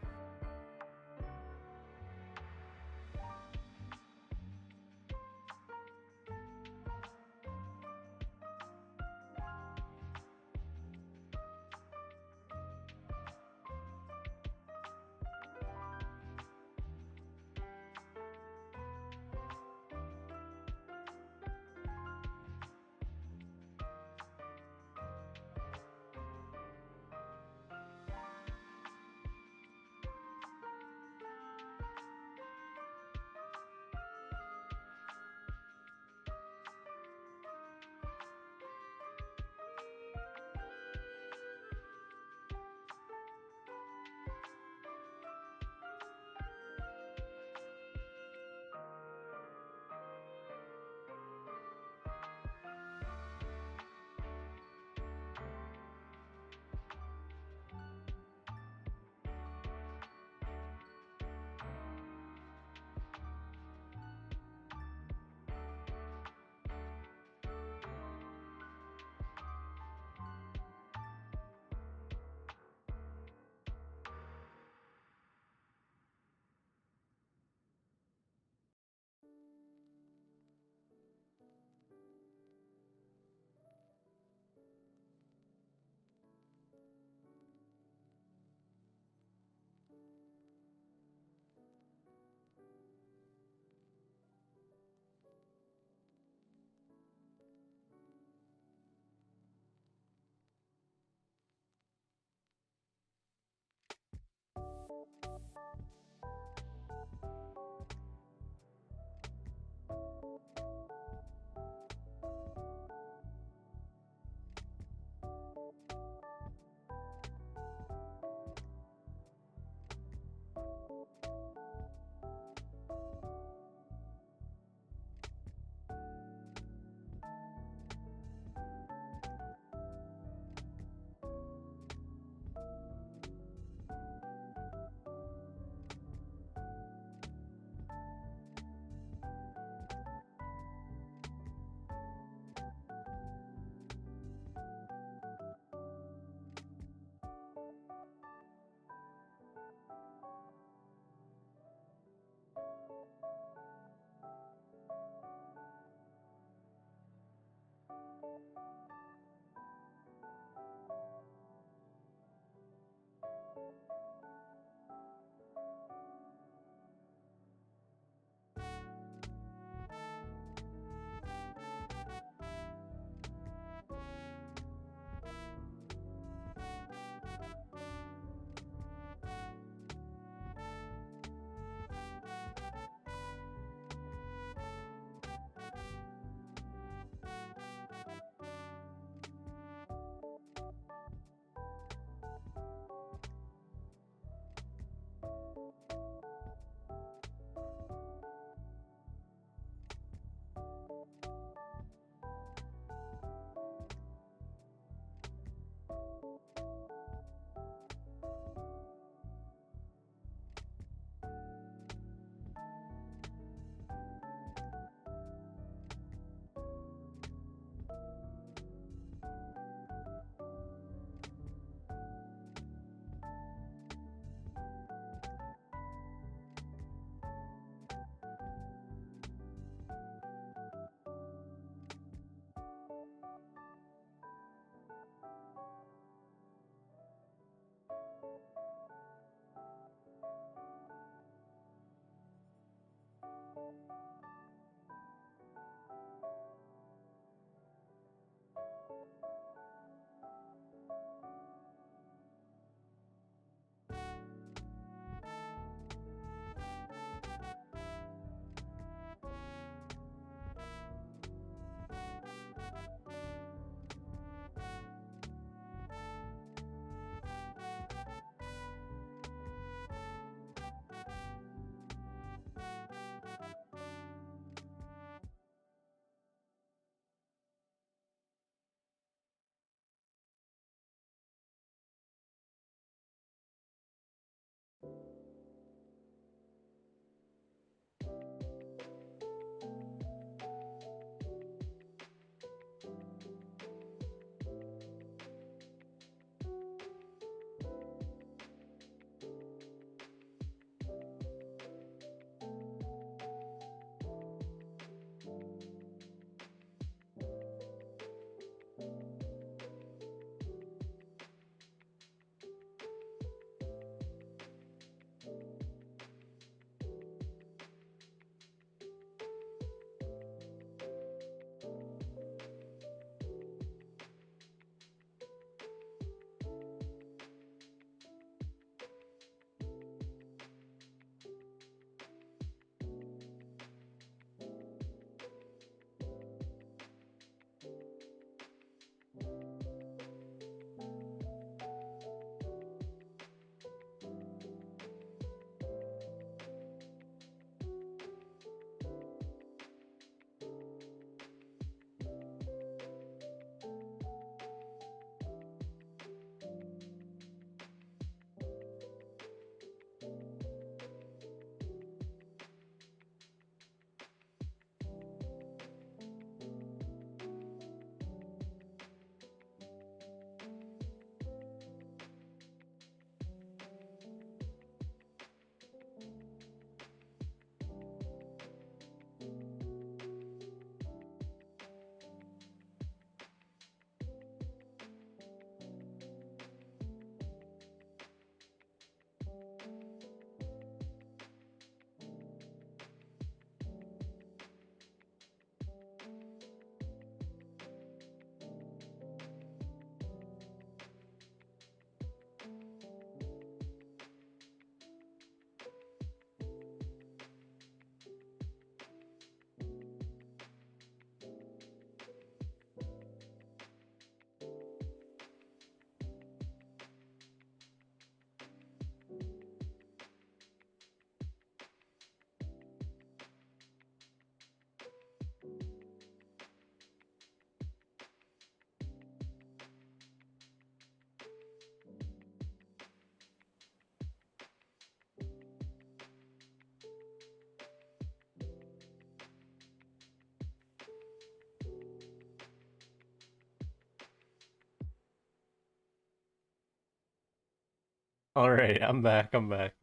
All right, I'm back. I'm back.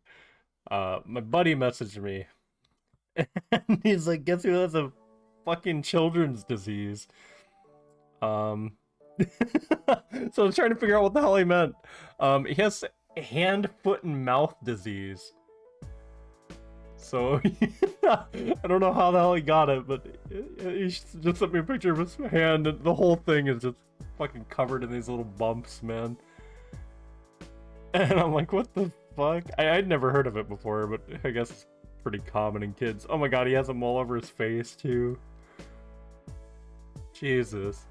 My buddy messaged me, and he's like, "Guess who has a fucking children's disease?" So I was trying to figure out what the hell he meant. He has hand, foot, and mouth disease. So I don't know how the hell he got it, but he just sent me a picture of his hand, and the whole thing is just fucking covered in these little bumps, man. And I'm like, what the fuck? I'd never heard of it before, but I guess it's pretty common in kids. Oh my god, he has them all over his face, too. Jesus.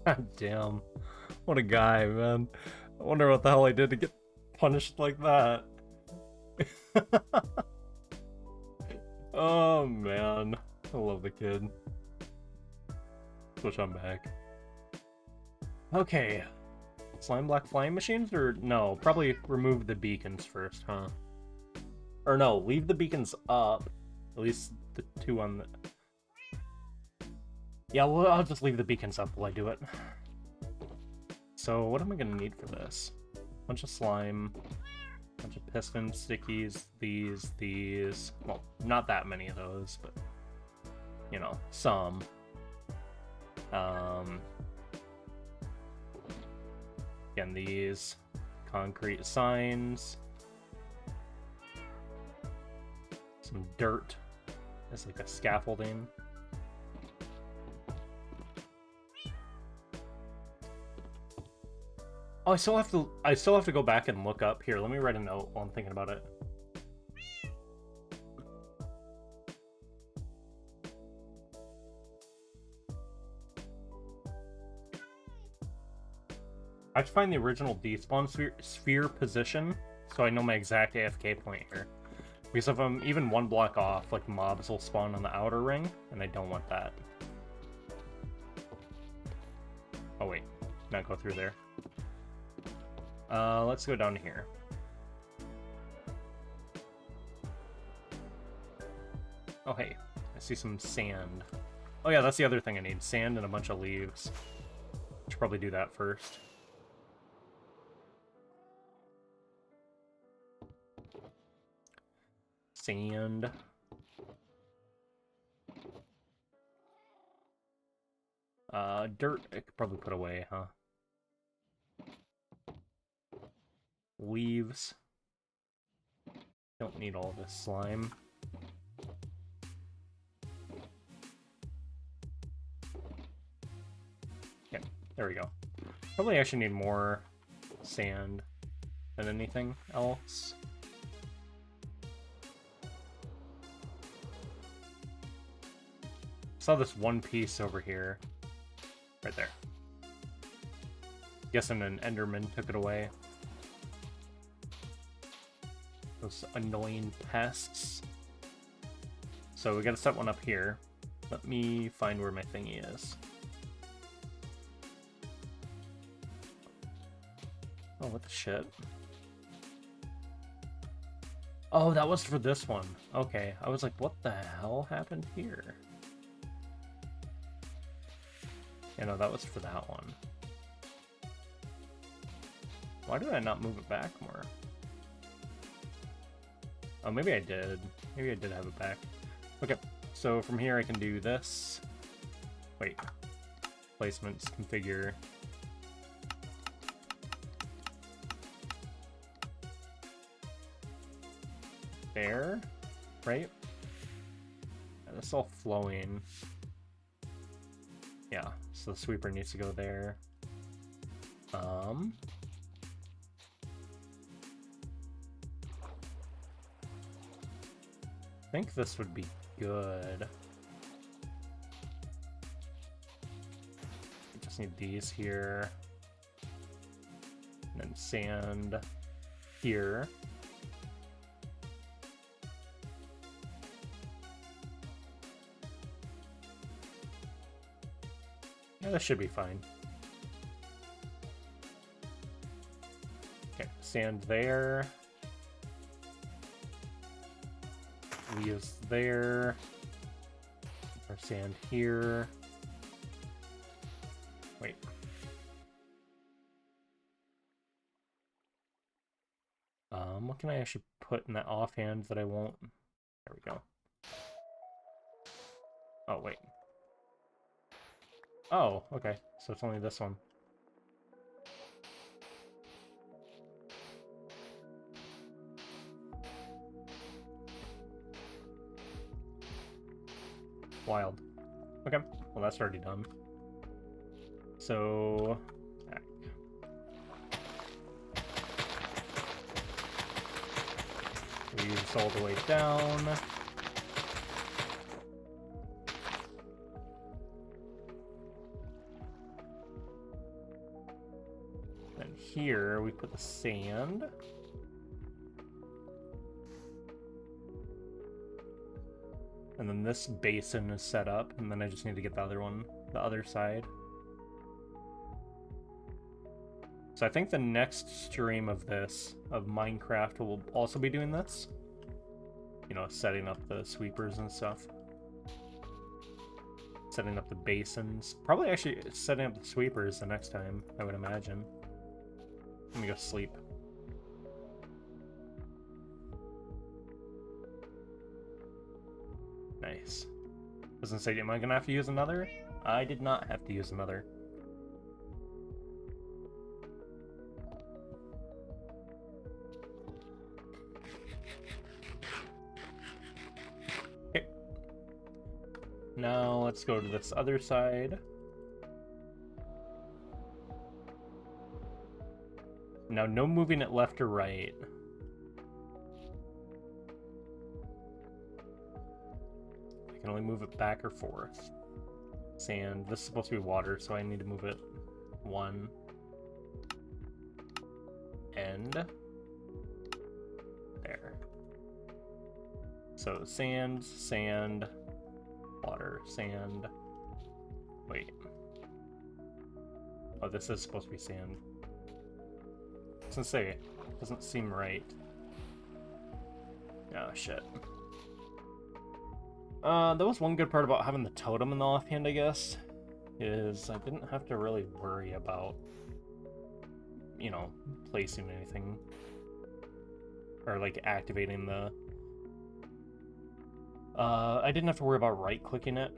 God damn. What a guy, man. I wonder what the hell he did to get punished like that. Oh, man. I love the kid. Switch on back. Okay. Slime block flying machines? Or no, probably remove the beacons first, huh? Or no, leave the beacons up. At least the two on the... Yeah, well, I'll just leave the beacons up while I do it. So, what am I gonna need for this? Bunch of slime, bunch of piston stickies, these. Well, not that many of those, but, you know, some. Again, these concrete signs. Some dirt as like a scaffolding. Oh, I still have to go back and look up here. Let me write a note while I'm thinking about it. I have to find the original despawn sphere position so I know my exact AFK point here. Because if I'm even one block off, like mobs will spawn on the outer ring, and I don't want that. Oh wait, not go through there. Let's go down here. Oh hey, I see some sand. Oh yeah, that's the other thing I need. Sand and a bunch of leaves. Should probably do that first. Sand. Dirt I could probably put away, huh? Leaves. Don't need all this slime. Okay, there we go. Probably actually need more sand than anything else. Saw this one piece over here. Right there. Guessing an Enderman took it away. Those annoying pests. So we gotta set one up here. Let me find where my thingy is. Oh, what the shit? Oh, that was for this one. Okay, I was like, what the hell happened here? Yeah, no, that was for that one. Why did I not move it back more? Oh, maybe I did. Maybe I did have it back. Okay, so from here I can do this. Wait. Placements, configure. There, right? And it's all flowing. Yeah, so the sweeper needs to go there. I think this would be good. We just need these here. And then sand here. Yeah, that should be fine. Okay, sand there. leaves there. Our sand here. Wait. What can I actually put in that offhand that I won't? There we go. Oh, wait. Oh, okay. So it's only this one. Wild. Okay, well that's already done. So... back. Leaves all the way down. Then here we put the sand. And then this basin is set up, and then I just need to get the other one, the other side. So I think the next stream of this, of Minecraft, will also be doing this. You know, setting up the sweepers and stuff. Setting up the basins. Probably actually setting up the sweepers the next time, I would imagine. Let me go sleep. Nice. Doesn't say, am I gonna have to use another? I did not have to use another. Okay. Now let's go to this other side. Now no moving it left or right. I can only move it back or forth. Sand. This is supposed to be water, so I need to move it one. End. There. So sand, sand, water, sand. Wait. Oh, this is supposed to be sand. Doesn't say. Doesn't seem right. Oh, shit. That was one good part about having the totem in the offhand, I guess, is I didn't have to really worry about, you know, placing anything. Or, like, activating the... I didn't have to worry about right-clicking it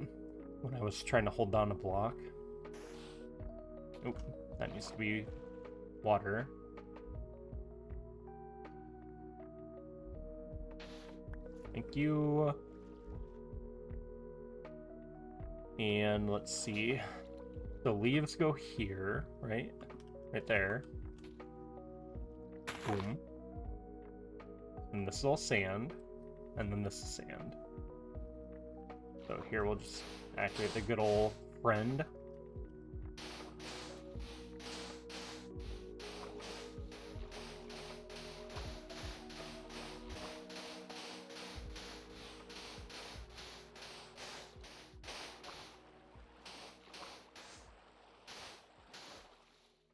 when I was trying to hold down a block. Oop, that needs to be water. Thank you. And let's see. The leaves go here, right? Right there. Boom. And this is all sand. And then this is sand. So here we'll just activate the good old friend.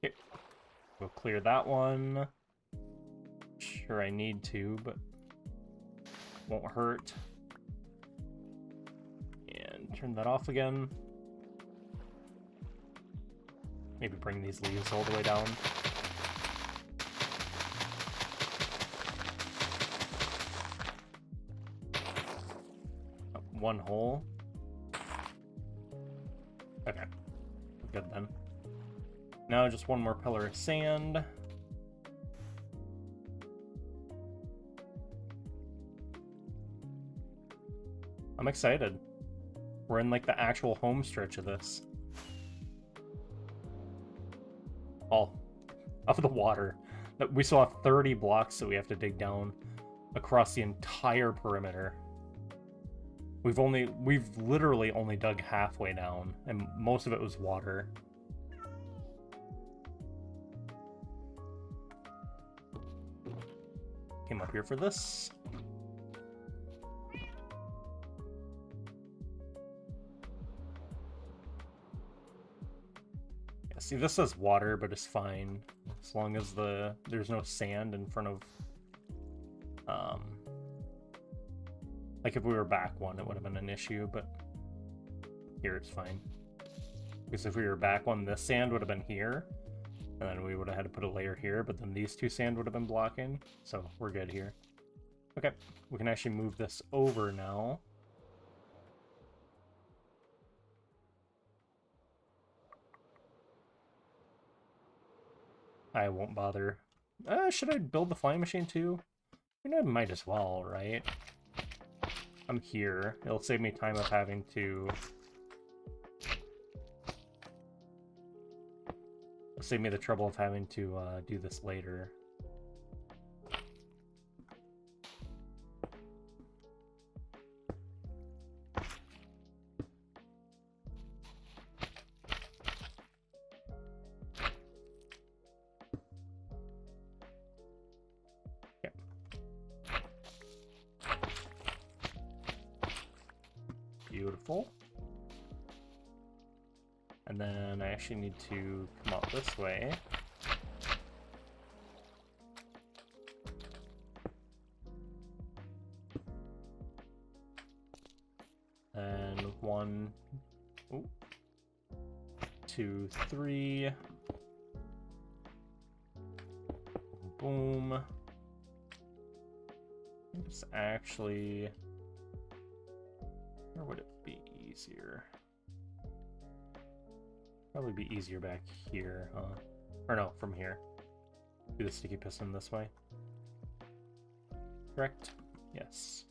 Okay. We'll clear that one. Sure, I need to, but won't hurt. And turn that off again. Maybe bring these leaves all the way down. One hole. Okay. Good then. Now just one more pillar of sand. I'm excited. We're in like the actual home stretch of this. All of the water. We still have 30 blocks that we have to dig down across the entire perimeter. We've literally only dug halfway down, and most of it was water. Came up here for this. Yeah, see, this says water, but it's fine as long as there's no sand in front of Like if we were back one, it would have been an issue, but here it's fine. Because if we were back one, this sand would have been here, and then we would have had to put a layer here, but then these two sand would have been blocking, so we're good here. Okay, we can actually move this over now. I won't bother. Should I build the flying machine too? I mean, I might as well, right? I'm here. It'll save me time of having to... It'll save me the trouble of having to do this later. Beautiful. And then I actually need to come out this way. And 1, 2, 3. Boom. It's actually... Where would it be easier? Probably be easier back here, huh? Or no, from here. Do the sticky piston this way. Correct? Yes.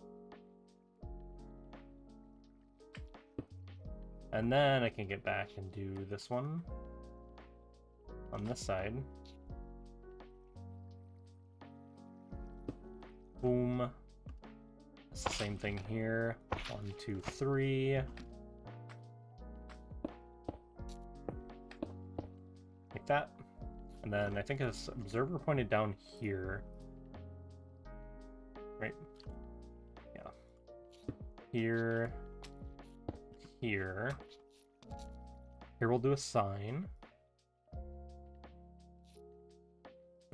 And then I can get back and do this one on this side. Boom. It's the same thing here. 1, 2, 3. Like that. And then I think this observer pointed down here. Right? Yeah. Here. Here. Here we'll do a sign.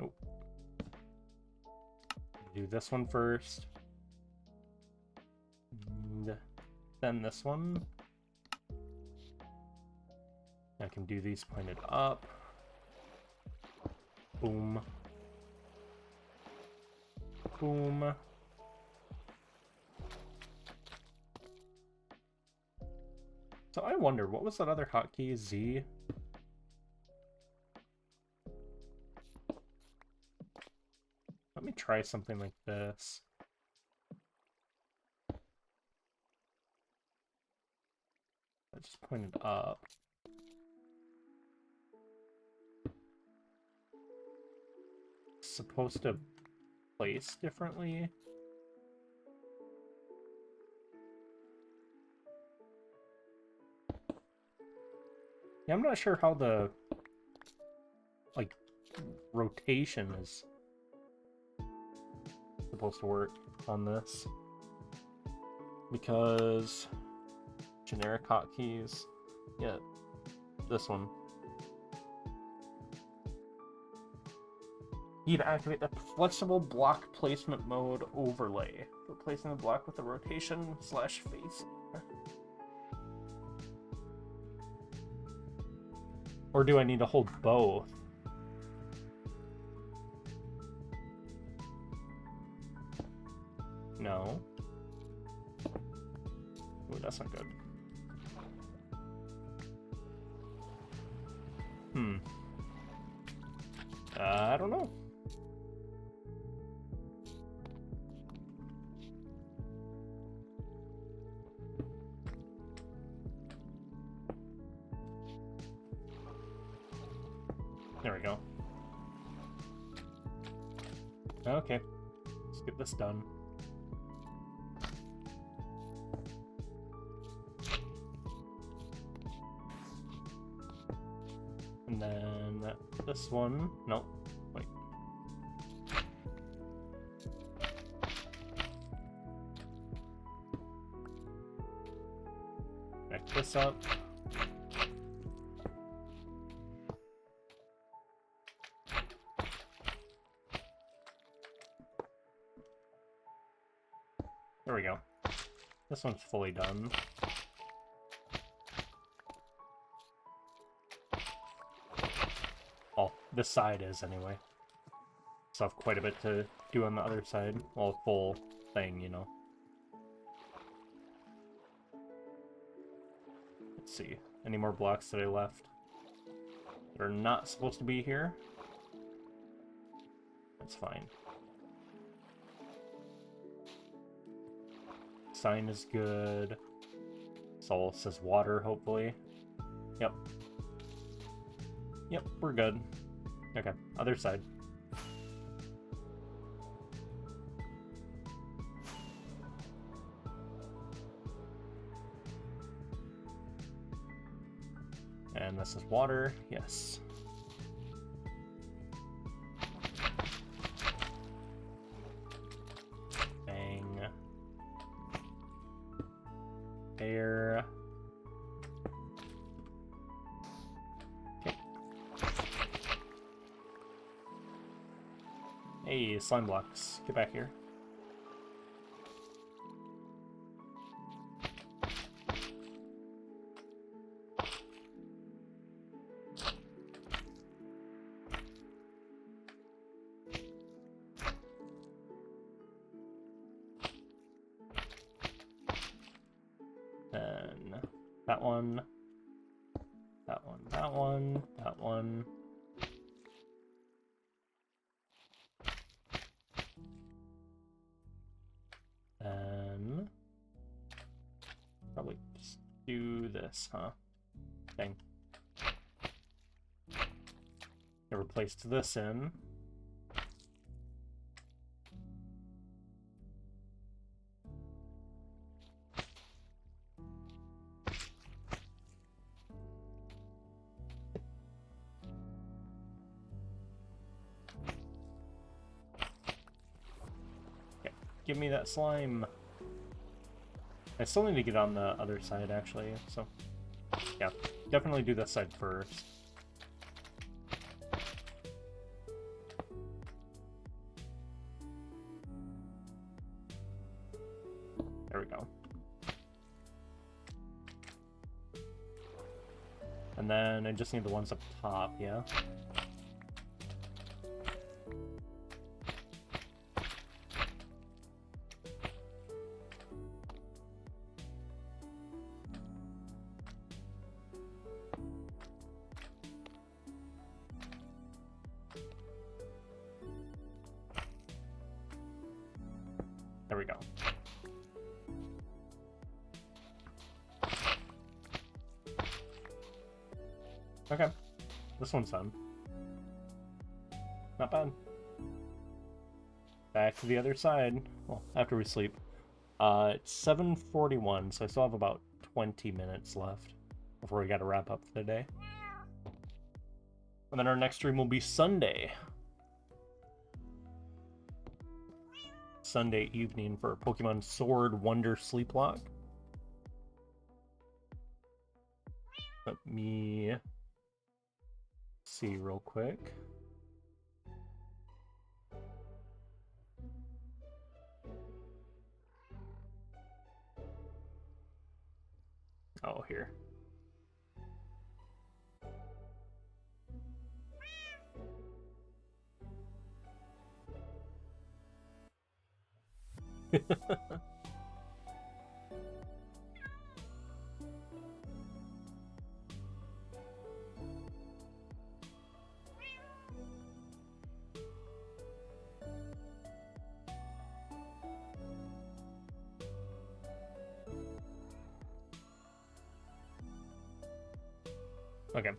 Oh. Do this one first. And then this one. I can do these pointed up. Boom. Boom. So I wonder, what was that other hotkey? Z? Let me try something like this. I just pointed up. It's supposed to place differently. Yeah, I'm not sure how the, like, rotation is supposed to work on this. Because generic hotkeys, yeah, this one. You need to activate the flexible block placement mode overlay for placing the block with the rotation / face. Or do I need to hold both? No. Ooh, that's not good. I don't know. There we go. Okay. Let's get this done. And then this one. Nope. Wait. Connect this up. There we go. This one's fully done. Well, this side is anyway. So I have quite a bit to do on the other side. Well, full thing, you know. Let's see. Any more blocks that I left that are not supposed to be here? That's fine. Sign is good. Soul says water, hopefully. Yep. Yep, we're good. Okay, other side. And this is water, yes. Bang. Air. Okay. Hey, slime blocks. Get back here. Then that one, that one, that one, that one. Then probably just do this, huh? Dang. I replaced this in. Give me that slime. I still need to get on the other side, actually, so... yeah, definitely do this side first. There we go. And then I just need the ones up top, yeah? There we go. Okay. This one's done. Not bad. Back to the other side. Well, after we sleep. It's 7:41, so I still have about 20 minutes left before we gotta wrap up for the day. And then our next stream will be Sunday. Sunday evening for Pokemon Sword Wonder Sleeplock. Let me see real quick. Oh, here. Okay,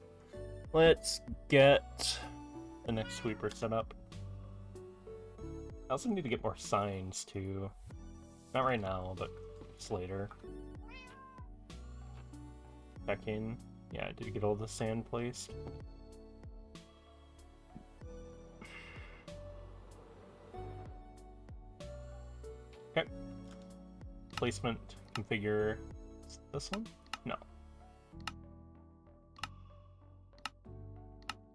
let's get the next sweeper set up. I also need to get more signs too. Not right now, but just later. Back in. Yeah, did you get all the sand placed? Okay. Placement configure. Is this one? No.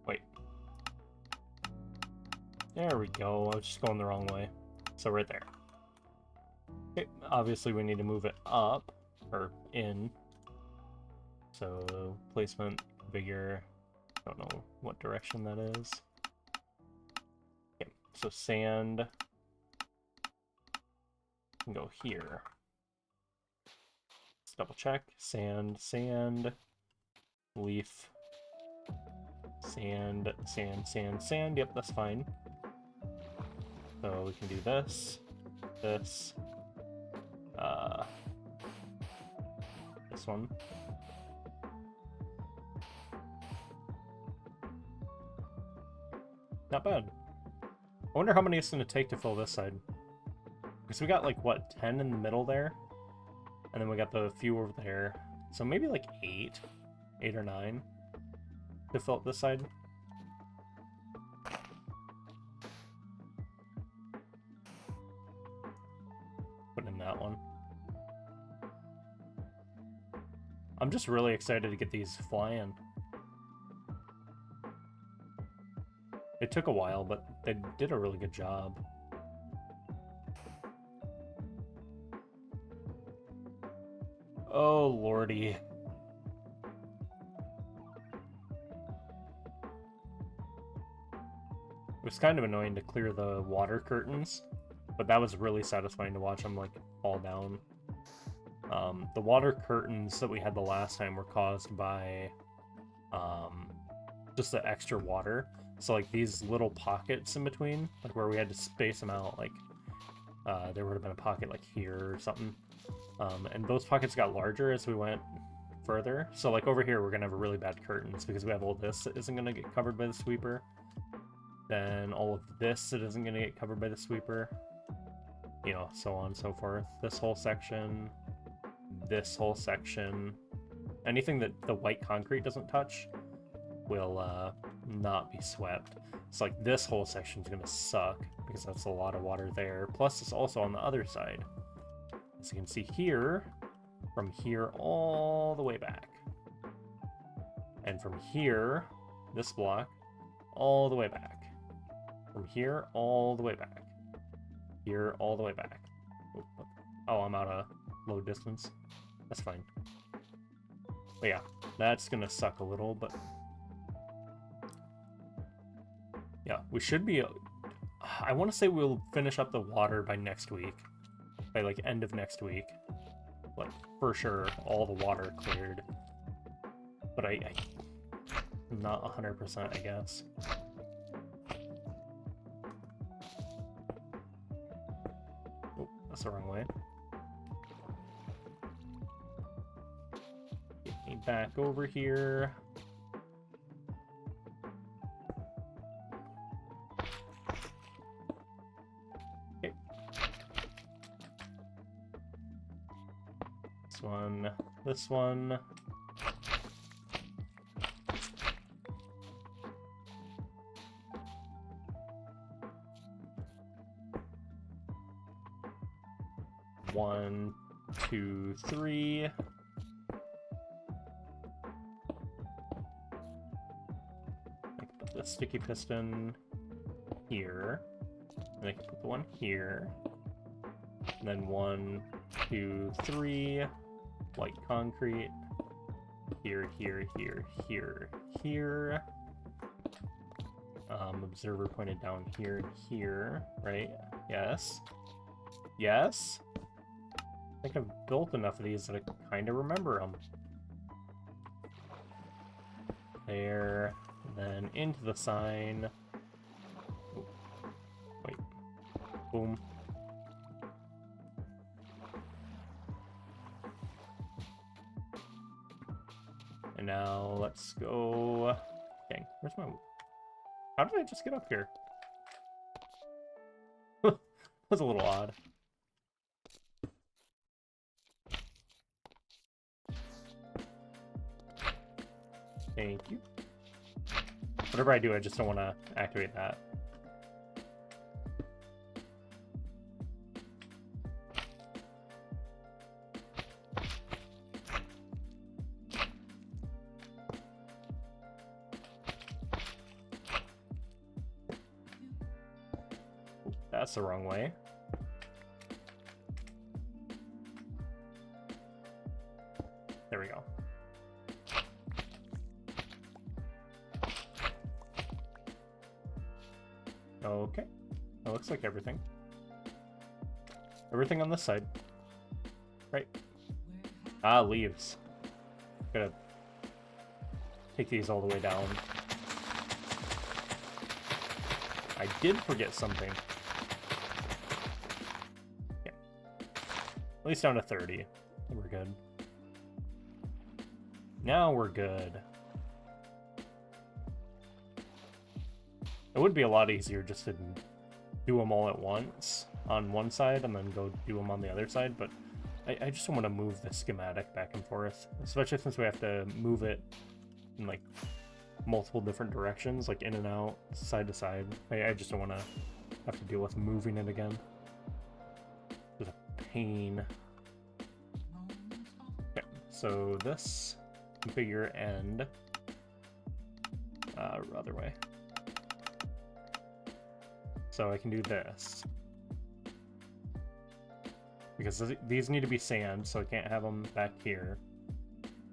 Wait. There we go. I was just going the wrong way. So right there. Okay, obviously we need to move it up, or in. So placement, configure, don't know what direction that is. Okay, so sand can go here. Let's double check. Sand, sand, leaf, sand, sand, sand, sand. Yep, that's fine. So we can do this, this, this one. Not bad. I wonder how many it's going to take to fill this side. Because we got like, what, 10 in the middle there? And then we got the few over there. So maybe like 8. 8 or 9 to fill up this side. Put in that one. I'm just really excited to get these flying. It took a while, but they did a really good job. Oh, lordy. It was kind of annoying to clear the water curtains, but that was really satisfying to watch them, like, fall down. The water curtains that we had the last time were caused by just the extra water. So, like, these little pockets in between, like, where we had to space them out, like, there would have been a pocket, like, here or something. And those pockets got larger as we went further. So, like, over here, we're going to have a really bad curtains because we have all this that isn't going to get covered by the sweeper. Then all of this that isn't going to get covered by the sweeper. You know, so on and so forth. This whole section. This whole section. Anything that the white concrete doesn't touch will not be swept. It's like this whole section is going to suck because that's a lot of water there. Plus, it's also on the other side. As you can see here, from here all the way back. And from here, this block, all the way back. From here all the way back. Here all the way back. Oh, I'm out of load distance. That's fine. But yeah, that's gonna suck a little, but yeah, we should be... I want to say we'll finish up the water by next week. By, like, end of next week. Like, for sure, all the water cleared. But I'm not 100%, I guess. Oh, that's the wrong way. Get me back over here. This one. One, two, three. I can put the sticky piston here. And I can put the one here. And then 1, 2, 3. White concrete. Here, here, here, here, here. Observer pointed down here and here, right? Yes. Yes? I think I've built enough of these that I kind of remember them. There. And then into the sign. Ooh. Wait. Boom. And now let's go... Dang, where's my... How did I just get up here? That's a little odd. Thank you. Whatever I do, I just don't want to activate that. That's the wrong way. we go. Okay. That looks like everything. Everything on this side. Right. Ah, leaves. Gotta take these all the way down. I did forget something. Yeah. At least down to 30. We're good. Now we're good. It would be a lot easier just to do them all at once on one side and then go do them on the other side, but I just don't want to move the schematic back and forth, especially since we have to move it in like multiple different directions, like in and out, side to side. I just don't want to have to deal with moving it again. It's a pain. Okay, so this configure end other way. So I can do this. Because these need to be sand, so I can't have them back here.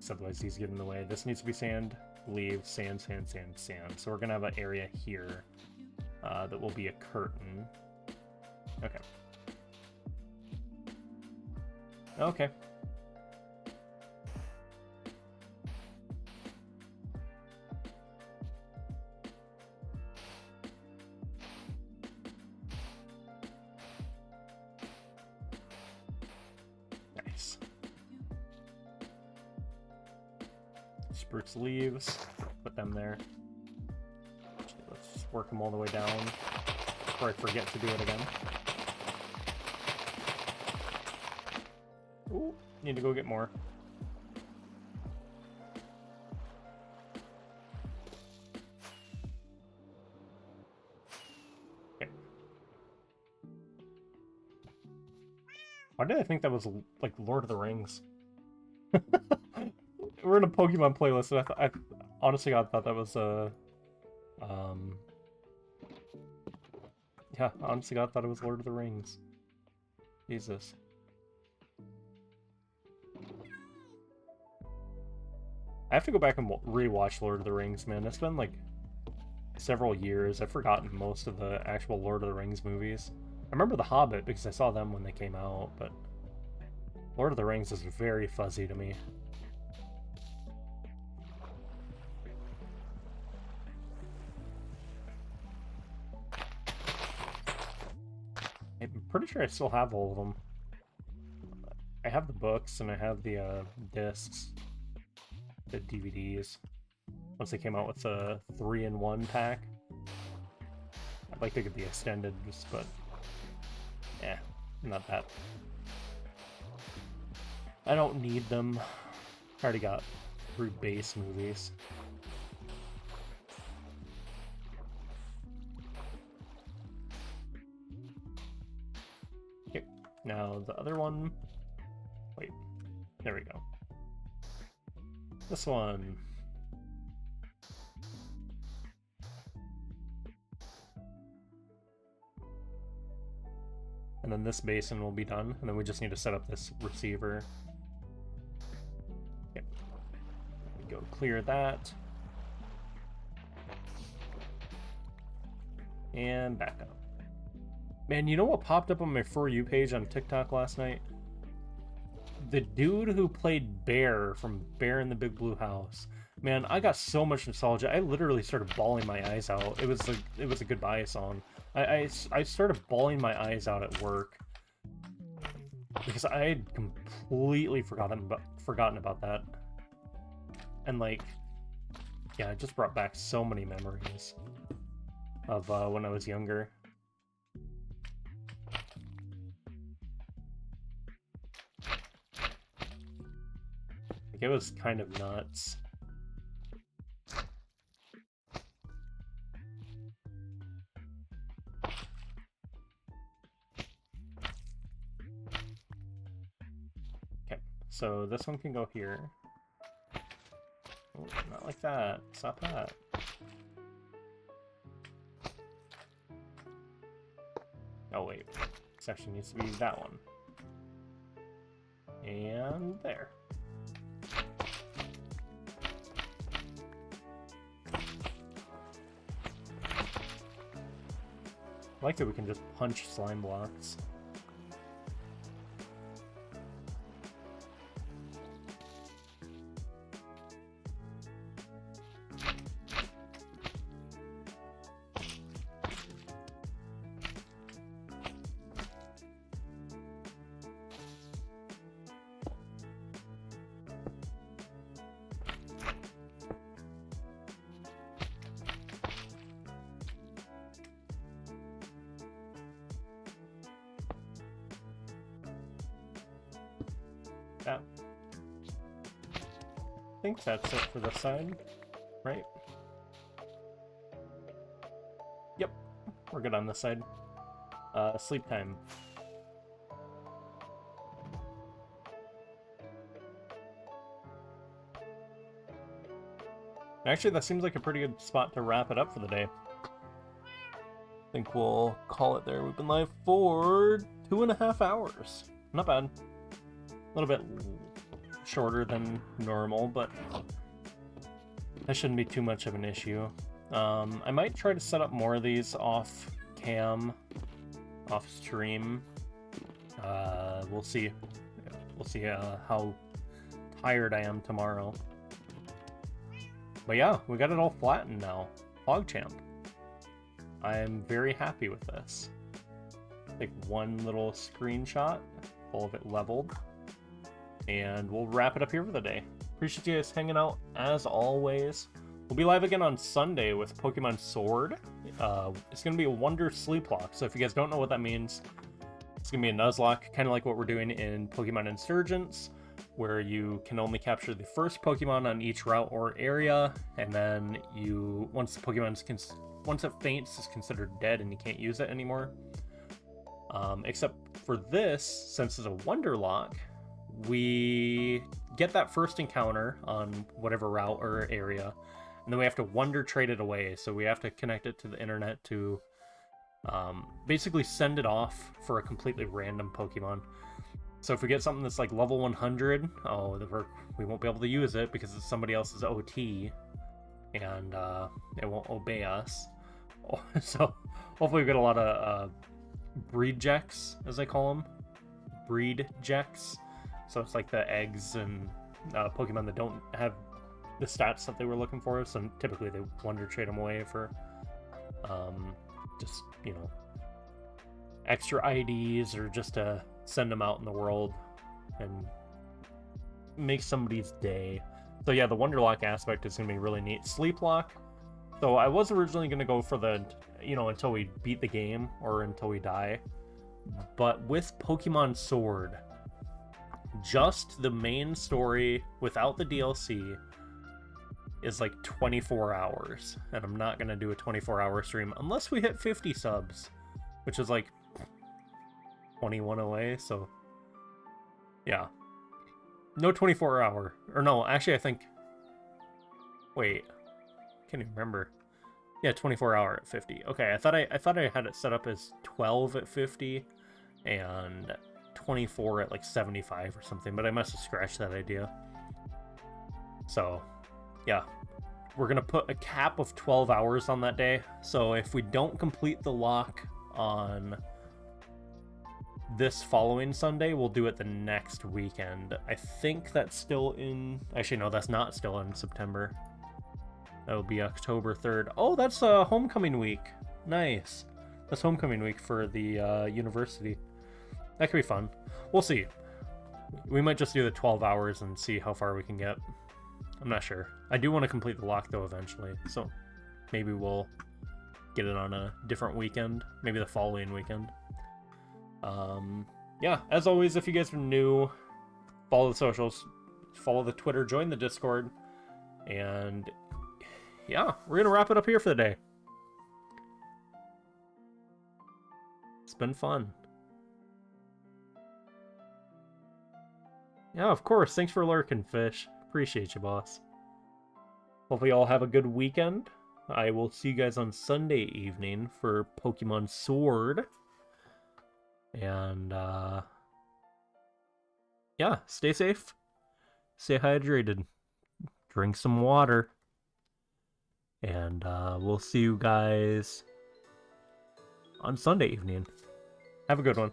Otherwise these get in the way. This needs to be sand, leave, sand, sand, sand, sand. So we're going to have an area here that will be a curtain. Okay. Okay. Nice. Spruce leaves, put them there. Let's just work them all the way down before I forget to do it again. Ooh, need to go get more. Okay. Why did I think that was like Lord of the Rings? We're in a Pokemon playlist, and I honestly God thought that was yeah, honestly God thought it was Lord of the Rings. Jesus. I have to go back and rewatch Lord of the Rings, man. It's been like several years. I've forgotten most of the actual Lord of the Rings movies. I remember The Hobbit because I saw them when they came out, but Lord of the Rings is very fuzzy to me. I'm pretty sure I still have all of them. I have the books and I have the discs, the DVDs. Once they came out with a 3-in-1 pack, I'd like to get the extended, but yeah, not that. I don't need them. I already got 3 base movies. Okay, now the other one. Wait, there we go. This one. And then this basin will be done, and then we just need to set up this receiver. Okay. Go clear that. And back up. Man, you know what popped up on my For You page on TikTok last night? The dude who played Bear from Bear in the Big Blue House. Man, I got so much nostalgia. I literally started bawling my eyes out. It was a goodbye song. I started bawling my eyes out at work because I had completely forgotten about that. And like, yeah, it just brought back so many memories of when I was younger. Like, it was kind of nuts. So this one can go here. Oh, not like that. Stop that. Oh wait, this actually needs to be that one. And there. I like that we can just punch slime blocks. Yeah. I think that's it for this side, right? Yep, we're good on this side. Sleep time. Actually, that seems like a pretty good spot to wrap it up for the day. I think we'll call it there. We've been live for 2.5 hours. Not bad. A little bit shorter than normal, but that shouldn't be too much of an issue. I might try to set up more of these off cam, off stream. We'll see. We'll see how tired I am tomorrow. But yeah, we got it all flattened now. PogChamp. I am very happy with this. Take one little screenshot, all of it leveled, and we'll wrap it up here for the day. Appreciate you guys hanging out as always. We'll be live again on Sunday with Pokemon Sword. It's going to be a Wonder Sleep Lock, so if you guys don't know what that means, it's going to be a Nuzlocke, kind of like what we're doing in Pokemon Insurgents, where you can only capture the first Pokemon on each route or area, and then once it faints, it's considered dead and you can't use it anymore. Except for this, since it's a Wonder Lock, we get that first encounter on whatever route or area, and then we have to Wonder trade it away. So we have to connect it to the internet to basically send it off for a completely random Pokemon. So if we get something that's like level 100, we won't be able to use it because it's somebody else's OT, and it won't obey us. So hopefully we get a lot of breedjecks, as I call them. Breedjecks. So it's like the eggs and Pokemon that don't have the stats that they were looking for. So typically they Wonder trade them away for just, extra IDs, or just to send them out in the world and make somebody's day. So yeah, the Wonderlock aspect is going to be really neat. Sleep Lock. So I was originally going to go for the, until we beat the game or until we die. But with Pokemon Sword, just the main story without the DLC is like 24 hours. And I'm not going to do a 24-hour stream unless we hit 50 subs, which is like 21 away. So yeah, no 24-hour, or no, actually I think, wait, can't even remember. Yeah, 24-hour at 50. Okay, I thought I had it set up as 12 at 50 and 24 at like 75 or something, but I must have scratched that idea. So yeah, we're gonna put a cap of 12 hours on that day. So if we don't complete the lock on this following Sunday, we'll do it the next weekend. I think that's still in... Actually, no, that's not still in September. That'll be October 3rd. Oh, that's homecoming week. Nice. That's homecoming week for the university. That could be fun. We'll see. We might just do the 12 hours and see how far we can get. I'm not sure. I do want to complete the lock, though, eventually. So maybe we'll get it on a different weekend. Maybe the following weekend. Yeah, as always, if you guys are new, follow the socials, follow the Twitter, join the Discord, and yeah, we're gonna wrap it up here for the day. It's been fun. Yeah, of course. Thanks for lurking, Fish. Appreciate you, boss. Hopefully you all have a good weekend. I will see you guys on Sunday evening for Pokemon Sword. And, yeah, stay safe, stay hydrated, drink some water, and, we'll see you guys on Sunday evening. Have a good one.